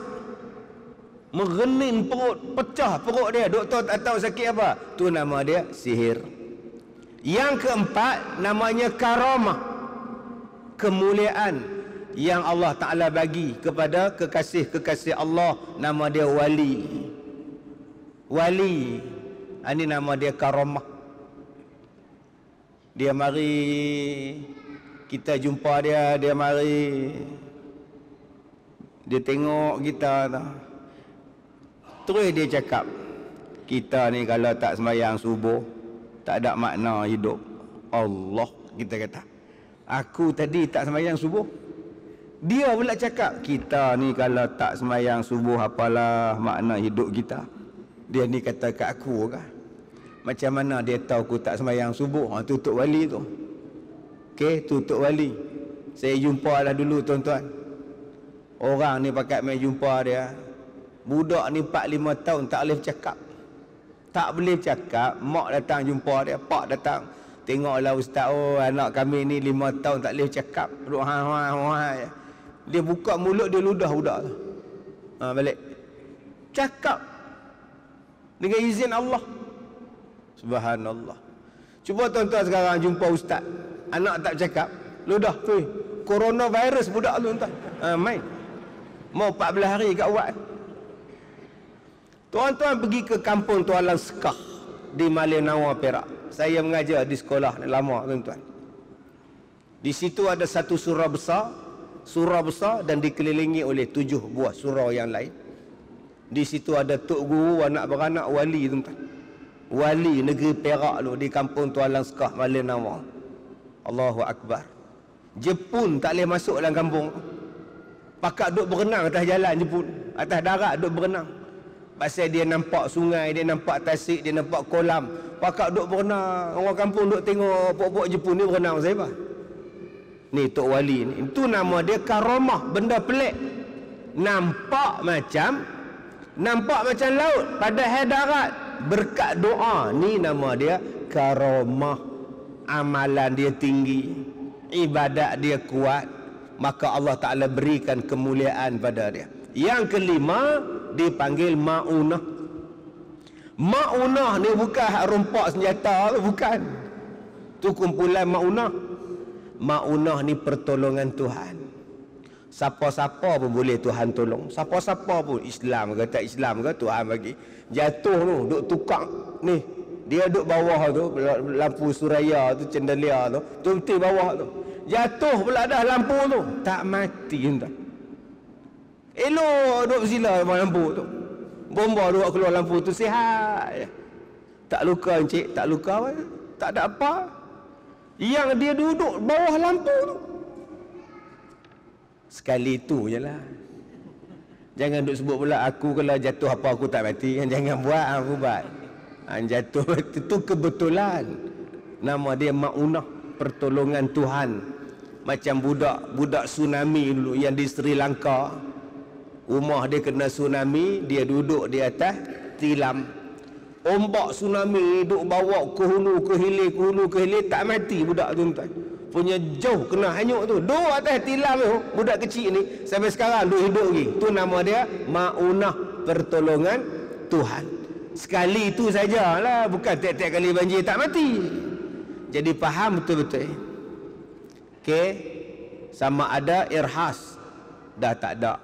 merenin perut, pecah perut dia, doktor tak tahu sakit apa. Tu nama dia sihir. Yang keempat namanya karamah, kemuliaan yang Allah Ta'ala bagi kepada kekasih-kekasih Allah. Nama dia wali. Wali ini nama dia karamah. Dia mari, kita jumpa dia, dia mari, dia tengok kita tu. Terus dia cakap, kita ni kalau tak sembahyang subuh tak ada makna hidup. Allah, kita kata, aku tadi tak sembahyang subuh. Dia pula cakap, kita ni kalau tak sembahyang subuh apalah makna hidup kita. Dia ni kata kat aku kan, macam mana dia tahu aku tak sembahyang subuh? Tu Tok Wali tu. Okey, tu Tok Wali. Saya jumpa dah dulu tuan-tuan. Orang ni pakat main jumpa dia. Budak ni 4-5 tahun tak boleh bercakap. Tak boleh bercakap. Mak datang jumpa dia, pak datang. Tengoklah ustaz, oh anak kami ni 5 tahun tak boleh bercakap. Duduk ha. Dia buka mulut dia ludah budak tu. Balik. Cakap dengan izin Allah. Subhanallah. Cuba tuan-tuan sekarang jumpa ustaz, anak tak bercakap, ludah tu. Coronavirus budak tu tuan. Main. Mau 14 hari kat awak. Tuan-tuan pergi ke kampung Tualang Sekah di Malin Nawar, Perak. Saya mengajar di sekolah lama tuan-tuan. Di situ ada satu surau besar dan dikelilingi oleh 7 buah surau yang lain. Di situ ada tok guru anak beranak wali tuan-tuan. Wali negeri Perak tu di kampung Tualang Sekah Malin Nawar. Allahu Akbar. Jepun tak boleh masuk dalam kampung. Pakat duk berenang atas jalan Jepun, atas darat duk berenang. Pasal dia nampak sungai, dia nampak tasik, dia nampak kolam. Pakat duk berenang. Orang kampung duk tengok pok-pok Jepun ni berenang pasal apa? Ni Tok Wali ni. Itu nama dia karamah, benda pelik. Nampak macam laut padahal darat. Berkat doa ni nama dia karamah. Amalan dia tinggi, ibadat dia kuat, maka Allah Ta'ala berikan kemuliaan pada dia. Yang kelima dipanggil ma'unah. Ma'unah ni bukan hak rompak senjata tu, bukan. Tu kumpulan ma'unah. Ma'unah ni pertolongan Tuhan. Siapa-siapa pun boleh Tuhan tolong. Siapa-siapa pun, Islam ke tak Islam ke, Tuhan bagi. Jatuh tu, duk tukang ni. Dia duk bawah tu, lampu suraya tu, cendelia tu, tunti bawah tu. Jatuh pula dah lampu tu, tak mati entah. Elok duk bersila bawah lampu tu. Bomba duk keluar lampu tu, sihat. Tak luka encik, tak luka apa, tak ada apa. Yang dia duduk bawah lampu tu. Sekali tu je lah. Jangan duk sebut pula aku kalau jatuh apa aku tak mati. Jangan buat, aku buat. Jatuh itu kebetulan. Nama dia ma'unah, pertolongan Tuhan. Macam budak tsunami dulu yang di Sri Lanka. Rumah dia kena tsunami, dia duduk di atas tilam. Ombak tsunami duk bawa ke hulu ke hilir, tak mati budak tu tuan. Punya jauh kena hanyut tu. Duduk atas tilam tu, budak kecil ni sampai sekarang duk hidup lagi. Tu nama dia ma'unah, pertolongan Tuhan. Sekali itu sajalah, bukan tiap-tiap kali banjir tak mati. Jadi faham betul-betul. Okey, sama ada irhas dah tak ada.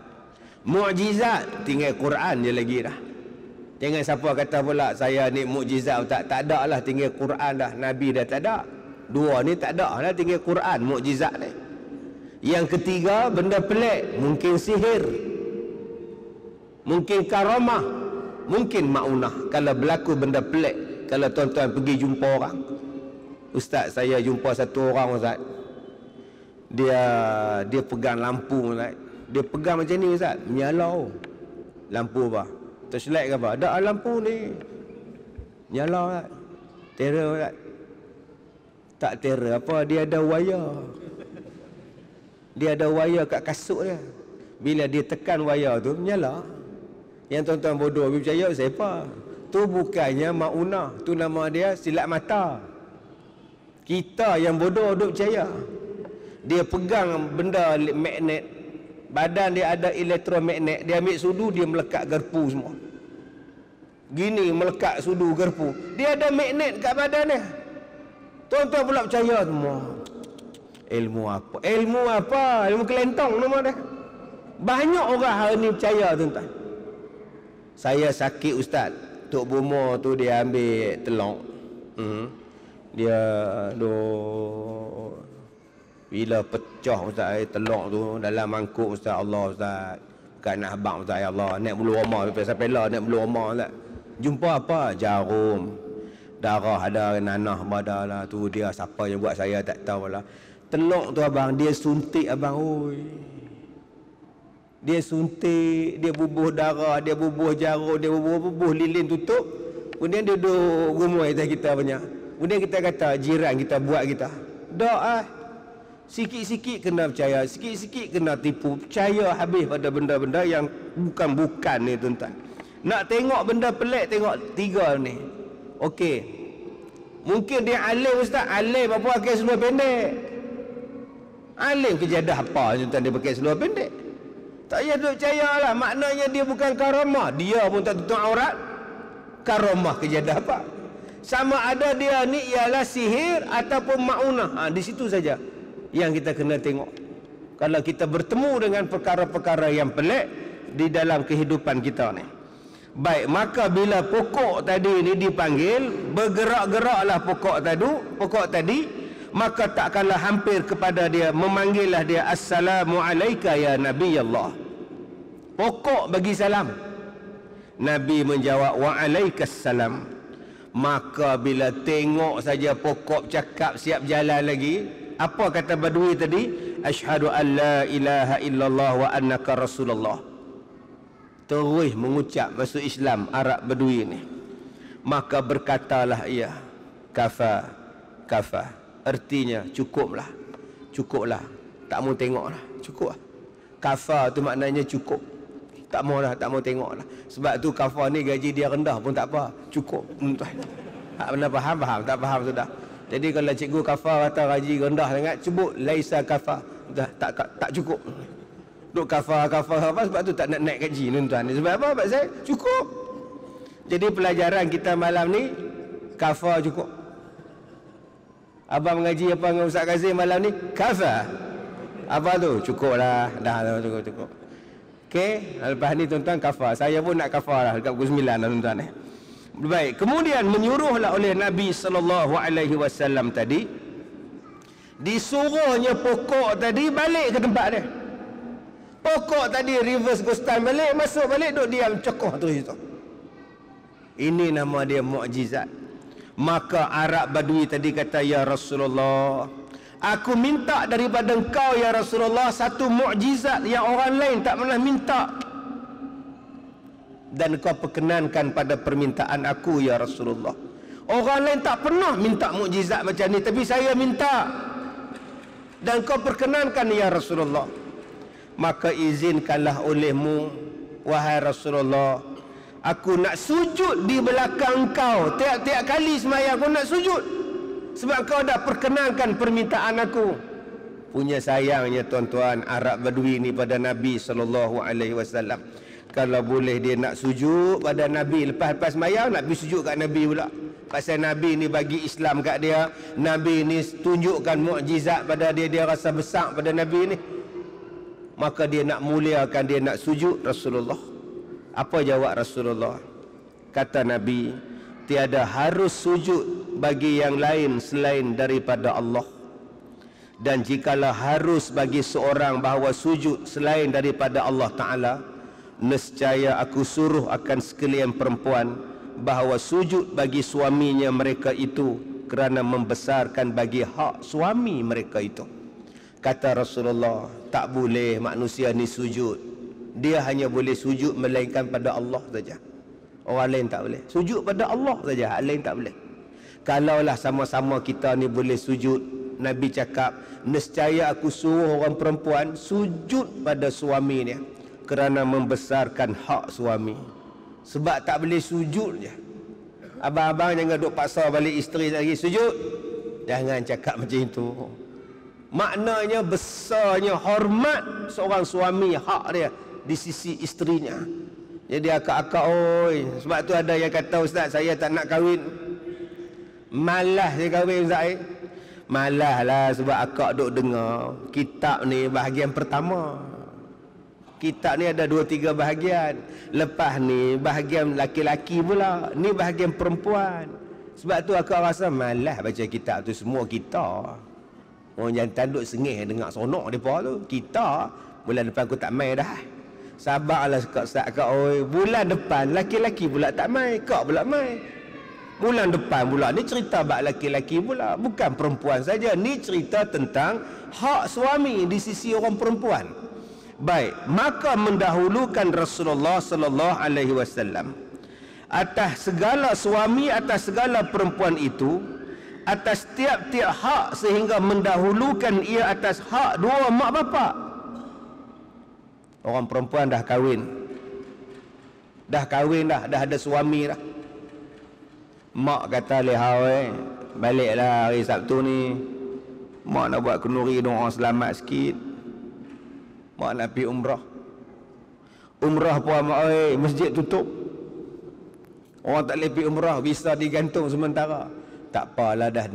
Mukjizat tinggal Quran je lagi dah. Jangan siapa kata pula saya ni mukjizat tak ada lah, tinggal Quran dah. Nabi dah tak ada. Dua ni tak ada lah, tinggal Quran mukjizat ni. Yang ketiga, benda pelik, mungkin sihir, mungkin karamah, mungkin maunah. Kalau berlaku benda pelik, kalau tuan-tuan pergi jumpa orang, ustaz saya jumpa satu orang ustaz, dia pegang lampu ustaz, dia pegang macam ni ustaz, menyala. Lampu apa? Torchlight ke apa? Ada lampu ni nyala ustaz. Terror ustaz. Tak terror apa, dia ada wayar. Dia ada wayar kat kasut dia. Bila dia tekan wayar tu menyala. Yang tuan-tuan bodoh percaya siapa? Tu bukannya maunah, tu nama dia silat mata. Kita yang bodoh duk percaya. Dia pegang benda magnet, badan dia ada elektromagnet, dia ambil sudu, dia melekat garpu semua. Gini melekat sudu garpu. Dia ada magnet kat badan dia. Tuan-tuan pula percaya semua. Ilmu apa? Ilmu apa? Ilmu kelentong nama dia. Banyak orang hari ni percaya tuan-tuan. Saya sakit ustaz, Tok Bomo tu dia ambil telur. Dia bila pecah ustaz telur tu dalam mangkuk ustaz, Allah ustaz, bukan nak habang ustaz, ya Allah, naik bulu roma sampai lah naik bulu roma ustaz. Jumpa apa? Jarum, darah ada, nanah badan lah tu, dia siapa yang buat saya tak tahu lah. Telur tu abang, dia suntik abang, oi. Dia suntik, dia bubuh darah, dia bubuh jarum, dia bubuh lilin tutup. Kemudian dia duduk rumah kita banyak. Kemudian kita kata jiran kita buat kita. Dak sikit-sikit kena percaya, sikit-sikit kena tipu. Percaya habis pada benda-benda yang bukan-bukan ni tuan-tuan. Nak tengok benda pelik, tengok tiga ni. Okey. Mungkin dia alim ustaz, alim apa pakai seluar pendek. Alim kejadah apa tuan-tuan dia pakai seluar pendek. Tak payah duk percayalah, maknanya dia bukan karamah. Dia pun tak tutup aurat. Karamah kejadah apa? Sama ada dia ni ialah sihir ataupun maunah. Di situ saja yang kita kena tengok. Kalau kita bertemu dengan perkara-perkara yang pelik di dalam kehidupan kita ni. Baik, maka bila pokok tadi ni dipanggil, bergerak-geraklah pokok tadi, maka tak kalah hampir kepada dia, memanggillah dia, assalamu alayka ya Nabi Allah. Pokok bagi salam. Nabi menjawab wa alaikassalam. Maka bila tengok saja pokok cakap siap jalan lagi, apa kata badui tadi? Asyhadu an la ilaha illallah wa annaka rasulullah. Terus mengucap masuk Islam Arab badui ni. Maka berkatalah ia, kafa, kafa. Artinya cukuplah. Cukuplah. Tak mau tengoklah. Cukup lah. Kafa tu maknanya cukup. Tak mau lah, tak mau tengoklah. Sebab tu kafa ni gaji dia rendah pun tak apa. Cukup. Tak pernah faham? Faham. Tak faham sudah. Jadi kalau cikgu kafa kata gaji rendah sangat, sebut laisa kafa. Tak cukup. Duk kafa apa? Sebab tu tak nak naik gaji tuan-tuan. Sebab apa? Sebab saya cukup. Jadi pelajaran kita malam ni, kafa cukup. Abang mengaji apa dengan Ustaz Kazim malam ni? Kafa. Apa tu? Cukup lah. Dah cukup. Okey, lepas ni tuan-tuan kafa. Saya pun nak kafa lah dekat pukul 9 lah tuan-tuan. Baik, kemudian menyuruhlah oleh Nabi SAW tadi, disuruhnya pokok tadi balik ke tempat dia. Pokok tadi reverse ghostan balik, masuk balik, duduk diam cokoh terus itu. Ini nama dia mukjizat. Maka Arab Badui tadi kata, ya Rasulullah, aku minta daripada engkau ya Rasulullah satu mukjizat yang orang lain tak pernah minta, dan kau perkenankan pada permintaan aku ya Rasulullah. Orang lain tak pernah minta mukjizat macam ni, tapi saya minta dan kau perkenankan ya Rasulullah. Maka izinkanlah olehmu wahai Rasulullah, aku nak sujud di belakang kau. Tiap-tiap kali sembahyang aku nak sujud, sebab kau dah perkenankan permintaan aku. Punya sayangnya tuan-tuan, Arab Badui ni pada Nabi SAW. Kalau boleh dia nak sujud pada Nabi, lepas sembahyang nak pergi sujud kat Nabi pula. Pasal Nabi ni bagi Islam kat dia, Nabi ni tunjukkan mukjizat pada dia, dia rasa besar pada Nabi ni. Maka dia nak muliakan, dia nak sujud Rasulullah. Apa jawab Rasulullah? Kata Nabi, tiada harus sujud bagi yang lain selain daripada Allah. Dan jikalau harus bagi seorang bahawa sujud selain daripada Allah Ta'ala, nescaya aku suruh akan sekalian perempuan bahawa sujud bagi suaminya mereka itu kerana membesarkan bagi hak suami mereka itu. Kata Rasulullah, tak boleh manusia ni sujud. Dia hanya boleh sujud melainkan pada Allah saja. Orang lain tak boleh. Sujud pada Allah saja, hak lain tak boleh. Kalaulah sama-sama kita ni boleh sujud, Nabi cakap, nescaya aku suruh orang perempuan sujud pada suaminya kerana membesarkan hak suami. Sebab tak boleh sujud je. Abang-abang jangan duk paksa balik isteri lagi sujud. Jangan cakap macam itu. Maknanya besarnya hormat seorang suami, hak dia di sisi isterinya. Jadi akak-akak, oi, sebab tu ada yang kata, Ustaz, saya tak nak kahwin. Malas dia kahwin, Ustaz. Malas lah sebab akak duk dengar kitab ni bahagian pertama. Kitab ni ada 2-3 bahagian. Lepas ni bahagian laki-laki pula. Ni bahagian perempuan. Sebab tu akak rasa malas baca kitab tu. Semua kita. Orang jantan duk sengih dengar sonok mereka tu. Kita bulan depan aku tak main dah. Sabarlah Ustaz kak. Oi, bulan depan laki-laki pula tak main. Kak pula main. Bulan depan pula ni cerita bab laki-laki pula. Bukan perempuan saja. Ni cerita tentang hak suami di sisi orang perempuan. Baik, maka mendahulukan Rasulullah sallallahu alaihi wasallam atas segala suami, atas segala perempuan itu, atas tiap-tiap hak, sehingga mendahulukan ia atas hak dua mak bapak. Orang perempuan dah kahwin. Dah ada suami dah. Mak kata lehau, baliklah hari Sabtu ni. Mak nak buat kenduri doa selamat sikit. Mak nak pergi umrah. Umrah pun mak, masjid tutup. Orang tak boleh pergi umrah, visa digantung sementara. Tak apalah, dah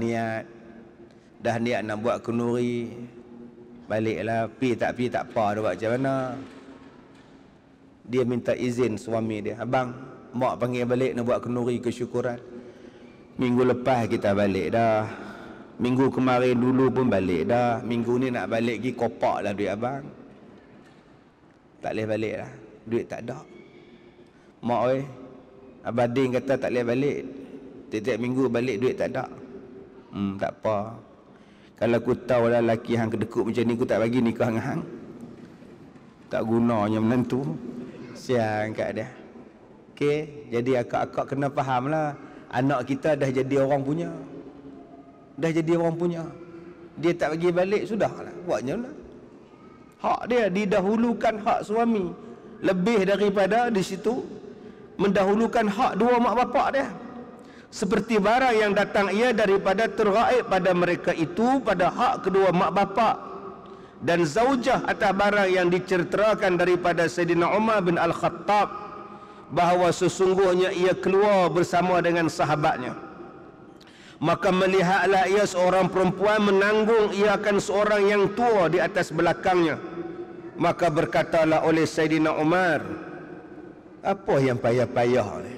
niat nak buat kenduri. Baliklah, pergi tak apa, dah buat macam mana. Dia minta izin suami dia, abang, mak panggil balik nak buat kenduri kesyukuran. Minggu lepas kita balik dah. Minggu kemarin dulu pun balik dah. Minggu ni nak balik lagi, kopak lah duit abang. Tak boleh balik lah, duit tak ada. Mak Abang Din kata tak boleh balik. Tiap-tiap minggu balik duit tak ada. Tak apa. Kalau aku tahu lah lelaki hang kedekut macam ni, aku tak bagi nikah dengan hang. Tak gunanya menantu. Siang kat dia. Okey, jadi akak-akak kena faham lah. Anak kita dah jadi orang punya. Dia tak bagi balik, sudah lah. Buatnya lah. Hak dia didahulukan hak suami. Lebih daripada di situ mendahulukan hak dua mak bapak dia. Seperti barang yang datang ia daripada tergaib pada mereka itu pada hak kedua mak bapak. Dan zaujah atas barang yang diceritakan daripada Sayyidina Umar bin Al-Khattab bahawa sesungguhnya ia keluar bersama dengan sahabatnya. Maka melihatlah ia seorang perempuan menanggung ia akan seorang yang tua di atas belakangnya. Maka berkatalah oleh Sayyidina Umar, apa yang payah-payah ni?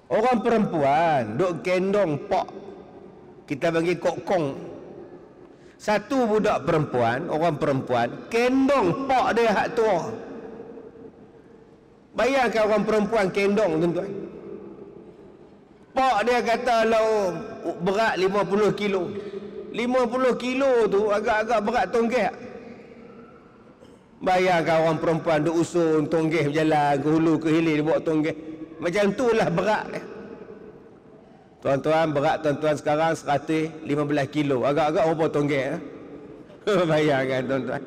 Orang perempuan duk gendong pak, kita bagi kokong. Satu budak perempuan, orang perempuan gendong pak dia hak tua. Bayangkan orang perempuan gendong, tuan-tuan. Pak dia kata lah berat 50 kilo. 50 kilo tu agak-agak berat tonggek. Bayangkan orang perempuan duk usun tonggek berjalan ke hulu ke hilir bawa tonggek. Macam itulah berat dia. Tuan-tuan, berat tuan-tuan sekarang 115 kilo. Agak-agak berapa tonggek? Bayangkan tuan-tuan.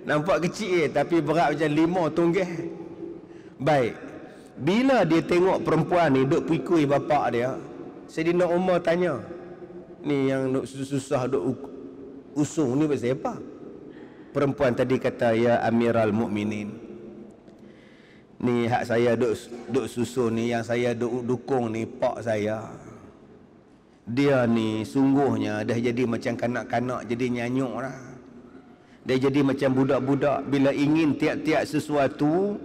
Nampak kecil tapi berat macam 5 tonggek. Baik. Bila dia tengok perempuan ni duk pikui bapak dia, Sayyidina Umar tanya, ni yang susah duk usung ni pasal apa? Perempuan tadi kata, ya Amiral Mukminin, Ni hak saya duk susun ni, yang saya duk dukung ni pak saya. Dia ni sungguhnya dah jadi macam kanak-kanak, jadi nyanyuk lah. Dia jadi macam budak-budak. Bila ingin tiap-tiap sesuatu,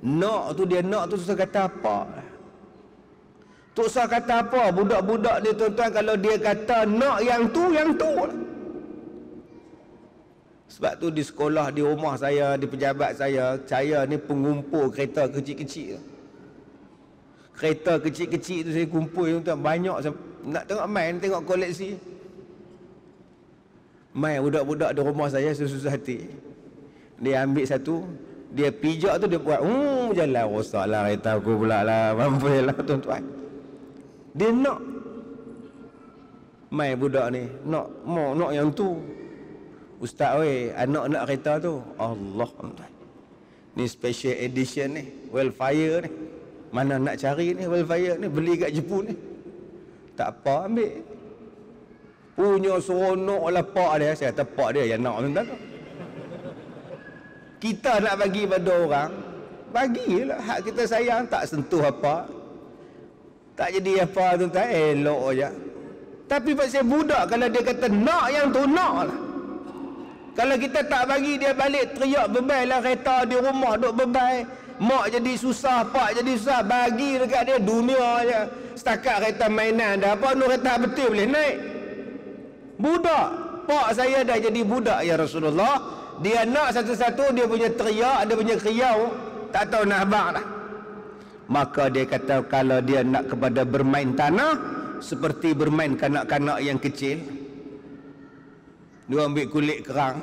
nak tu dia nak tu susah kata apa. Tak usah kata apa. Budak-budak ni tuan-tuan, kalau dia kata nak yang tu lah. Sebab tu di sekolah, di rumah saya, di pejabat saya ni pengumpul kereta kecil-kecil. Kereta kecil-kecil tu saya kumpul tuan, banyak. Nak tengok main, tengok koleksi. Main budak-budak di rumah saya susah hati. Dia ambil satu, dia pijak tu dia buat, jalan rosak lah kereta aku pula lah. Mampu lah tuan-tuan. Dia nak. Main budak ni, nak yang tu. Ustaz weh, anak nak kereta tu. Allah, tuan. Ni special edition ni, Wildfire ni. Mana nak cari ni Wildfire ni, beli kat Jepun ni. Tak apa, ambil. Punya seronok lah pak dia. Saya kata pak dia yang nak, tuan-tuan. Kita nak bagi pada orang, bagilah. Hak kita sayang, tak sentuh apa. Tak jadi apa, tuan-tuan, elok je. Tapi pasal budak, kalau dia kata nak yang tu, nak lah. Kalau kita tak bagi, dia balik teriak bebai lah kereta di rumah duk bebai. Mak jadi susah, pak jadi susah. Bagi dekat dia dunia je. Setakat kereta mainan dah, apa nur kereta betul boleh naik. Budak, pak saya dah jadi budak ya Rasulullah. Dia nak satu-satu, dia punya teriak, dia punya kriau, tak tahu nak abang dah. Maka dia kata kalau dia nak kepada bermain tanah, seperti bermain kanak-kanak yang kecil. Dia ambil kulit kerang,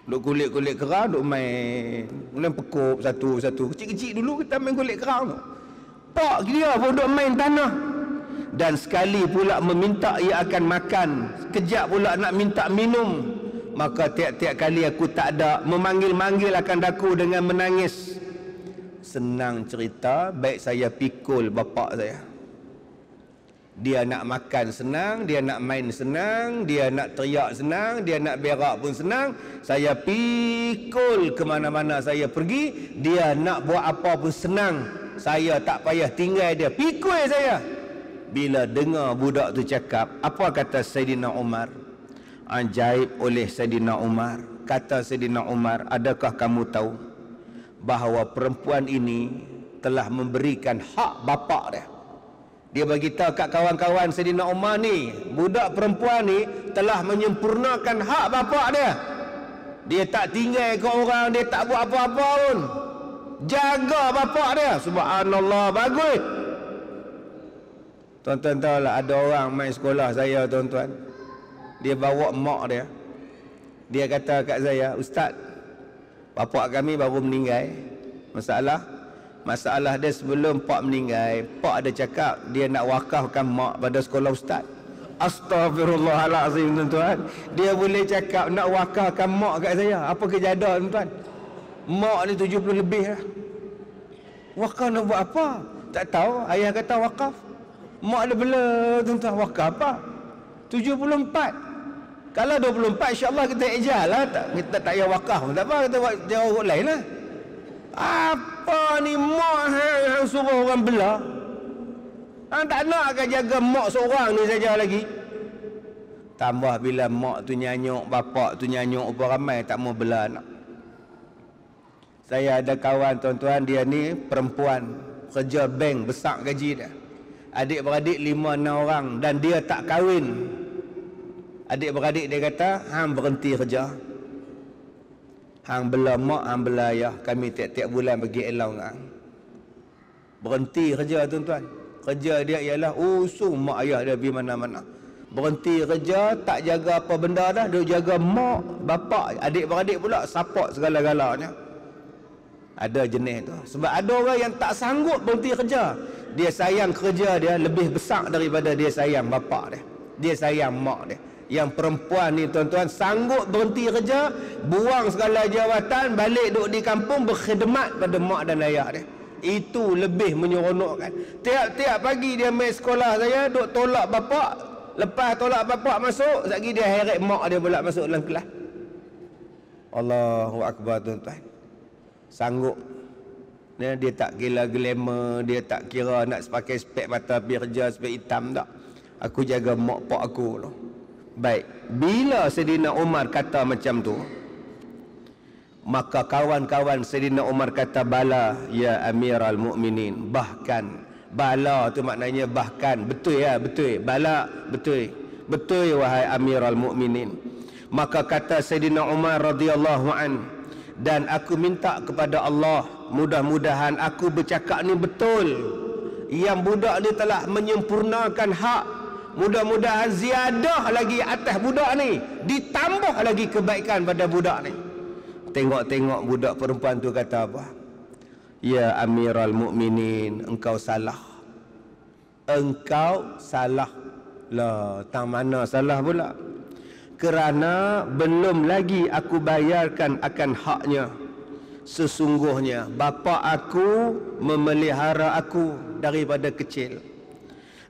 duk kulit-kulit kerang, duk main. Kemudian pekup satu-satu. Kecil-kecil dulu kita main kulit kerang tu. Pak dia pun duk main tanah. Dan sekali pula meminta ia akan makan. Sekejap pula nak minta minum. Maka tiap-tiap kali aku tak ada, memanggil-manggil akan daku dengan menangis. Senang cerita, baik saya pikul bapak saya. Dia nak makan senang, dia nak main senang, dia nak teriak senang, dia nak berak pun senang. Saya pikul ke mana-mana saya pergi, dia nak buat apa pun senang. Saya tak payah tinggal dia, pikul saya. Bila dengar budak tu cakap, apa kata Saidina Umar? Ajaib oleh Saidina Umar. Kata Saidina Umar, adakah kamu tahu bahawa perempuan ini telah memberikan hak bapak dia? Dia beritahu kat kawan-kawan Saidina Umar ni, budak perempuan ni telah menyempurnakan hak bapak dia. Dia tak tinggal ke orang, dia tak buat apa-apa pun. Jaga bapak dia. Subhanallah, bagus. Tuan-tuan tahu lah, ada orang main sekolah saya, tuan-tuan. Dia bawa mak dia. Dia kata kat saya, Ustaz, bapak kami baru meninggal. Masalah dia sebelum pak meninggal, pak ada cakap dia nak wakafkan mak pada sekolah ustaz. Astaghfirullahalazim, tuan-tuan. Dia boleh cakap nak wakafkan mak kat saya. Apa kejadian, tuan-tuan? Mak ni 70 lebih lah. Wakaf nak buat apa? Tak tahu. Ayah kata wakaf. Mak dia bela, tuan-tuan. Wakaf apa? 74. Kalau 24, insyaAllah kita ejal lah. Kita tak payah wakaf. Tak apa, kita buat jauh lain lah. Apa ni mak hang suruh orang bela? Hang tak nak akan jaga mak seorang ni saja lagi. Tambah bila mak tu nyanyuk, bapak tu nyanyuk, apa ramai tak mau bela anak. Saya ada kawan, tuan-tuan, dia ni perempuan, kerja bank, besar gaji dia. Adik-beradik 5-6 orang dan dia tak kahwin. Adik-beradik dia kata, hang berhenti kerja. Hang bela mak, hang bela ayah. Kami tiap-tiap bulan bagi allowance hang. Berhenti kerja, tuan-tuan. Kerja dia ialah usung mak ayah dia pergi mana-mana. Berhenti kerja, tak jaga apa benda dah. Dia jaga mak, bapak, adik-beradik pula support segala-galanya. Ada jenis tu. Sebab ada orang yang tak sanggup berhenti kerja. Dia sayang kerja dia lebih besar daripada dia sayang bapak dia. Dia sayang mak dia. Yang perempuan ni, tuan-tuan, sanggup berhenti kerja, buang segala jawatan, balik duduk di kampung berkhidmat pada mak dan ayah dia. Itu lebih menyeronokkan. Tiap-tiap pagi dia main sekolah saya, duduk tolak bapak. Lepas tolak bapak masuk, sekali dia heret mak dia pula masuk dalam kelas. Allahu Akbar, tuan-tuan. Sanggup. Dia tak kira glamour, dia tak kira nak pakai spek mata pergi kerja, spek hitam tak. Aku jaga mak pak aku tu. Baik, bila Saidina Umar kata macam tu, maka kawan-kawan Saidina Umar kata, bala ya Amiral Mukminin. Bahkan, bala tu maknanya bahkan. Betul ya, betul. Bala, betul. Betul wahai Amiral Mukminin. Maka kata Saidina Umar radhiyallahu an, dan aku minta kepada Allah, mudah-mudahan aku bercakap ni betul. Yang budak ni telah menyempurnakan hak. Mudah-mudahan ziyadah lagi atas budak ni, ditambah lagi kebaikan pada budak ni. Tengok-tengok budak perempuan tu kata apa? Ya Amiral Mukminin, engkau salah. Engkau salah. Lah, tang mana salah pula? Kerana belum lagi aku bayarkan akan haknya. Sesungguhnya bapa aku memelihara aku daripada kecil,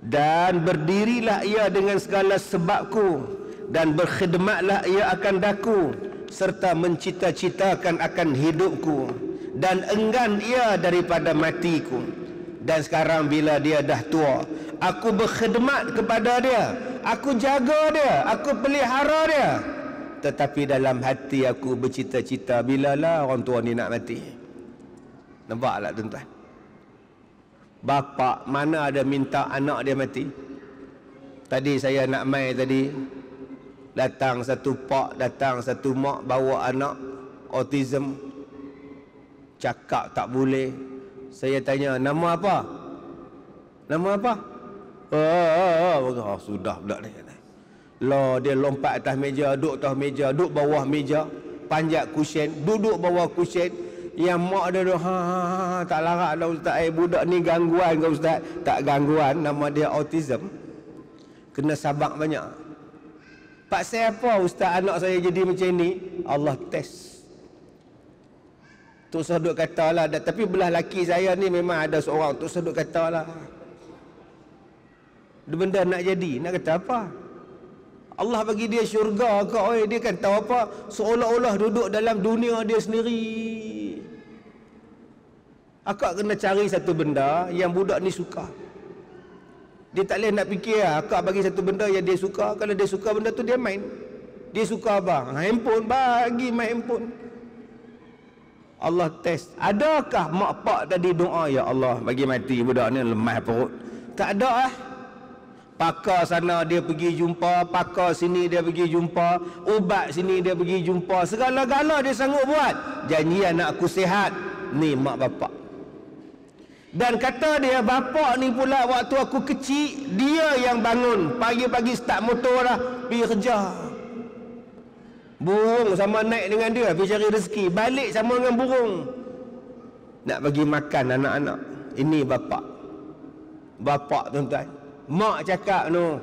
dan berdirilah ia dengan segala sebabku, dan berkhidmatlah ia akan daku, serta mencita-citakan akan hidupku, dan enggan ia daripada matiku. Dan sekarang bila dia dah tua, aku berkhidmat kepada dia, aku jaga dia, aku pelihara dia, tetapi dalam hati aku bercita-cita bilalah orang tua ni nak mati. Nampak tak tuan-tuan? Bapa mana ada minta anak dia mati? Tadi saya nak mai tadi, datang satu pak, datang satu mak bawa anak autism, cakap tak boleh. Saya tanya, nama apa? Nama apa? Sudah pula ni. Lah, dia lompat atas meja, duduk atas meja, duduk bawah meja, panjat kusen, duduk bawah kusen. Yang mak dia tu, tak larat dah ustaz. Budak ni gangguan ke ustaz? Tak gangguan, nama dia autism. Kena sabak banyak. Pasal apa ustaz anak saya jadi macam ni? Allah test. Tok Saduk katalah, tapi belah laki saya ni memang ada seorang Tok Saduk katalah, benda nak jadi, nak kata apa? Allah bagi dia syurga ke? Dia kan tahu apa? Seolah-olah duduk dalam dunia dia sendiri. Akak kena cari satu benda yang budak ni suka. Dia tak boleh nak fikir, akak bagi satu benda yang dia suka. Kalau dia suka benda tu, dia main. Dia suka apa? Handphone, bagi main handphone. Allah test. Adakah mak pak tadi doa, ya Allah bagi mati budak ni, lemah perut? Tak ada Pakar sana dia pergi jumpa, pakar sini dia pergi jumpa, ubat sini dia pergi jumpa, segala-gala dia sanggup buat. Janji anak aku sihat. Ni mak bapak. Dan kata dia, bapak ni pula waktu aku kecil, dia yang bangun pagi-pagi start motor dah pergi kerja. Burung sama naik dengan dia pergi cari rezeki, balik sama dengan burung, nak bagi makan anak-anak. Ini bapak. Bapak tuan-tuan. Mak cakap no,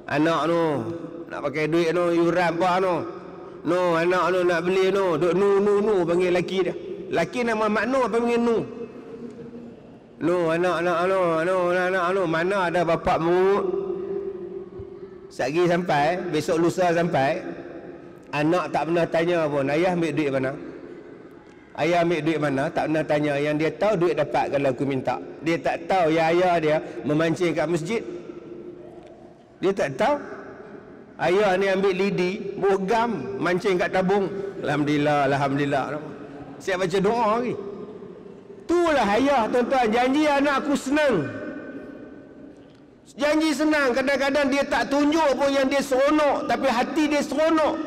anak no nak pakai duit no, yuran apa no, no anak no nak beli no, duk nu panggil laki dia. Laki nama Maknu apa panggil nu? No anak no, mana ada bapak mu? Satgi sampai, besok lusa sampai, anak tak pernah tanya pun, ayah ambil duit mana? Ayah ambil duit mana? Tak pernah tanya. Yang dia tahu duit dapat kalau aku minta. Dia tak tahu ya ayah dia memancing kat masjid. Dia tak tahu. Ayah ni ambil lidi, bogam, mancing kat tabung. Alhamdulillah, alhamdulillah. Siap baca doa lagi. Itulah ayah tuan-tuan. Janji anak aku senang. Janji senang. Kadang-kadang dia tak tunjuk pun yang dia seronok, tapi hati dia seronok.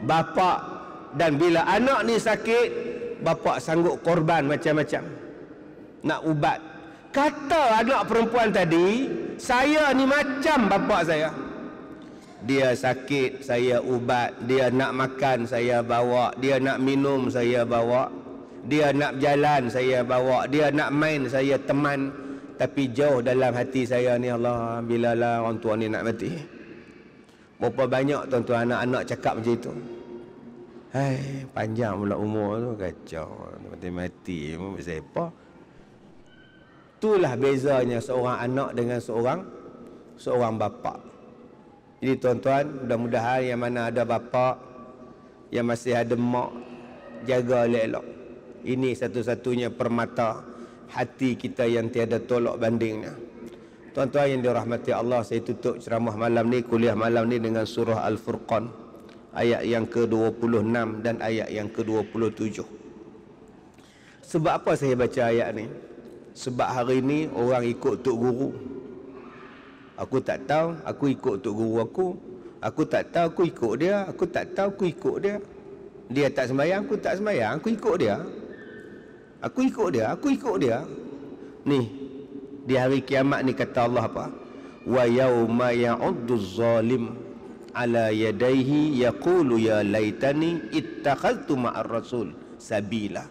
Bapa, dan bila anak ni sakit, bapa sanggup korban macam-macam nak ubat. Kata anak perempuan tadi, saya ni macam bapa saya. Dia sakit, saya ubat. Dia nak makan, saya bawa. Dia nak minum, saya bawa. Dia nak jalan, saya bawa. Dia nak main, saya teman. Tapi jauh dalam hati saya ni, Allah, bilalah orang tua ni nak mati. Berapa banyak tuan-tuan anak-anak cakap macam itu. Hai, panjang pula umur tu, kacau, mati-mati, pasal apa? Itulah bezanya seorang anak dengan seorang bapa. Jadi tuan-tuan, mudah-mudahan yang mana ada bapa, yang masih ada mak, jaga elok-elok. Ini satu-satunya permata hati kita yang tiada tolak bandingnya. Tuan-tuan yang dirahmati Allah, saya tutup ceramah malam ni, kuliah malam ni dengan surah Al-Furqan, ayat yang ke-26 dan ayat yang ke-27. Sebab apa saya baca ayat ni? Sebab hari ni orang ikut tok guru. Aku tak tahu, aku ikut tok guru aku. Aku tak tahu, aku ikut dia. Aku tak tahu, aku ikut dia. Dia tak sembahyang, aku tak sembahyang, aku ikut dia. Aku ikut dia, aku ikut dia. Ni, di hari kiamat ni kata Allah apa? Wa yauma ya'uddu zalim ala yadayhi yaqulu ya laitani ittakhadtu ma'ar rasul sabila.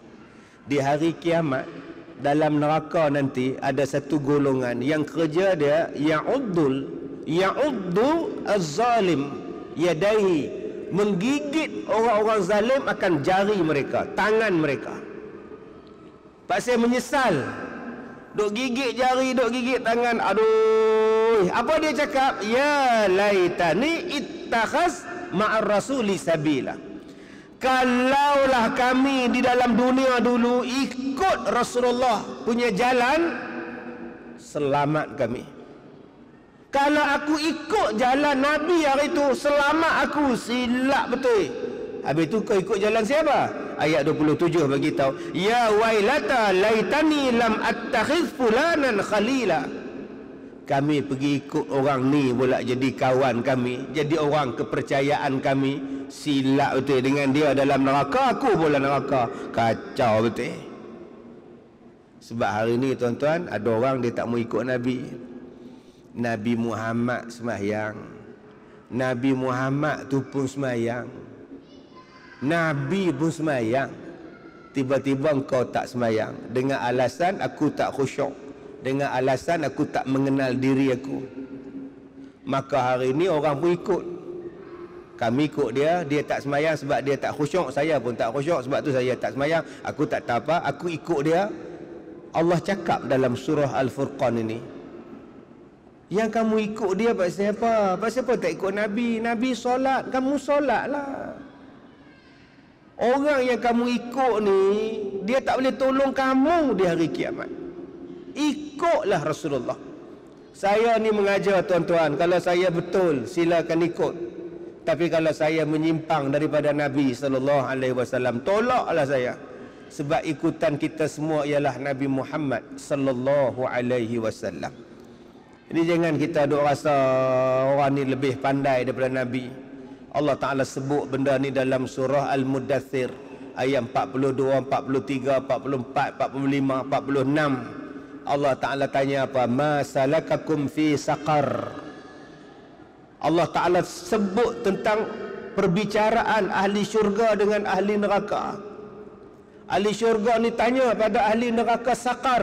Di hari kiamat, dalam neraka nanti ada satu golongan yang kerja dia ya'uddu az-zalim yadayhi, menggigit orang-orang zalim akan jari mereka, tangan mereka. Pak saya menyesal, duk gigit jari, duk gigit tangan. Aduh, apa dia cakap? Ya laitani ittakhaz ma'ar rasuli sabila. Kalaulah kami di dalam dunia dulu ikut Rasulullah punya jalan, selamat kami. Kalau aku ikut jalan Nabi hari itu, selamat aku. Silap betul. Habis itu kau ikut jalan siapa? Ayat 27 bagi tahu, ya wailata laitani lam attakhiz fulanan khalila. Kami pergi ikut orang ni pula jadi kawan kami, jadi orang kepercayaan kami. Silap betul, dengan dia dalam neraka, aku pula neraka. Kacau betul. Sebab hari ni tuan-tuan, ada orang dia tak mau ikut Nabi. Nabi Muhammad sembahyang, Nabi Muhammad tu pun sembahyang, Nabi pun sembahyang. Tiba-tiba engkau tak sembahyang dengan alasan aku tak khusyuk, dengan alasan aku tak mengenal diri aku. Maka hari ni orang pun ikut. Kami ikut dia, dia tak sembahyang sebab dia tak khusyuk, saya pun tak khusyuk sebab tu saya tak sembahyang. Aku tak tahu apa, aku ikut dia. Allah cakap dalam surah Al-Furqan ini, yang kamu ikut dia pasal apa? Pasal apa tak ikut Nabi? Nabi solat, kamu solatlah. Orang yang kamu ikut ni, dia tak boleh tolong kamu di hari kiamat. Ikutlah Rasulullah. Saya ni mengajar tuan-tuan, kalau saya betul silakan ikut. Tapi kalau saya menyimpang daripada Nabi SAW, tolaklah saya. Sebab ikutan kita semua ialah Nabi Muhammad SAW. Jadi jangan kita duk rasa orang ni lebih pandai daripada Nabi. Allah Ta'ala sebut benda ni dalam surah Al-Mudaththir ayat 42, 43, 44, 45, 46. Allah Ta'ala tanya apa? Ma salakakum fi saqar. Allah Ta'ala sebut tentang perbicaraan ahli syurga dengan ahli neraka. Ahli syurga ni tanya pada ahli neraka saqar,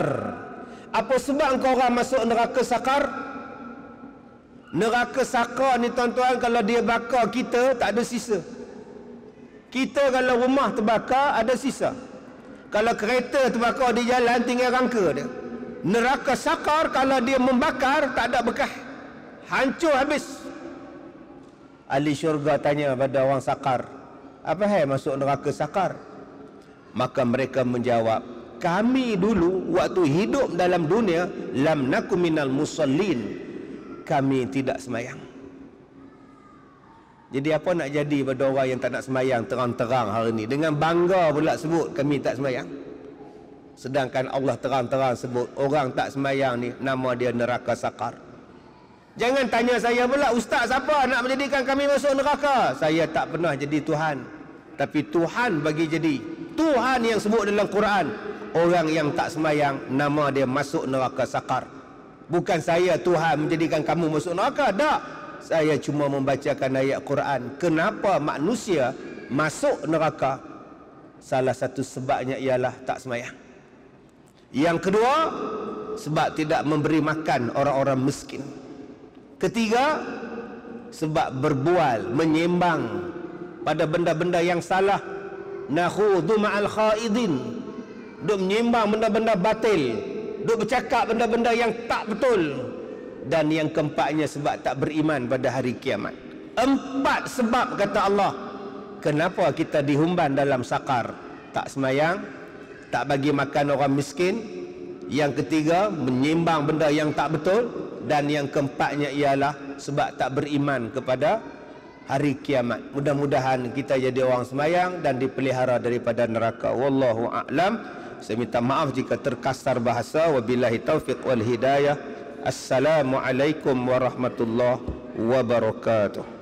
apa sebab engkau orang masuk neraka sakar? Neraka sakar ni tuan-tuan, kalau dia bakar kita, tak ada sisa. Kita kalau rumah terbakar, ada sisa. Kalau kereta terbakar di jalan, tinggal rangka dia. Neraka sakar, kalau dia membakar, tak ada bekas. Hancur habis. Ahli syurga tanya pada orang sakar, apa hai masuk neraka sakar? Maka mereka menjawab, kami dulu waktu hidup dalam dunia, lam nakum minal musallin, kami tidak semayang. Jadi apa nak jadi pada orang yang tak nak semayang terang-terang hari ini? Dengan bangga pula sebut kami tak semayang. Sedangkan Allah terang-terang sebut orang tak semayang ni nama dia neraka sakar. Jangan tanya saya pula, ustaz siapa nak menjadikan kami masuk neraka? Saya tak pernah jadi Tuhan, tapi Tuhan bagi jadi. Tuhan yang sebut dalam Quran, orang yang tak semayang nama dia masuk neraka sakar. Bukan saya Tuhan menjadikan kamu masuk neraka. Tak. Saya cuma membacakan ayat Quran. Kenapa manusia masuk neraka? Salah satu sebabnya ialah tak semayang. Yang kedua, sebab tidak memberi makan orang-orang miskin. Ketiga, sebab berbual, menyembang pada benda-benda yang salah. Nakhudhu ma'al khaidin, duk menyembang benda-benda batil, duk bercakap benda-benda yang tak betul. Dan yang keempatnya sebab tak beriman pada hari kiamat. 4 sebab kata Allah kenapa kita dihumban dalam sakar. Tak semayang, tak bagi makan orang miskin. Yang ketiga, menyimbang benda yang tak betul. Dan yang keempatnya ialah sebab tak beriman kepada hari kiamat. Mudah-mudahan kita jadi orang semayang dan dipelihara daripada neraka. Wallahu a'lam. Saya minta maaf jika terkasar bahasa. Wabillahi taufiq wal hidayah. Assalamualaikum warahmatullahi wabarakatuh.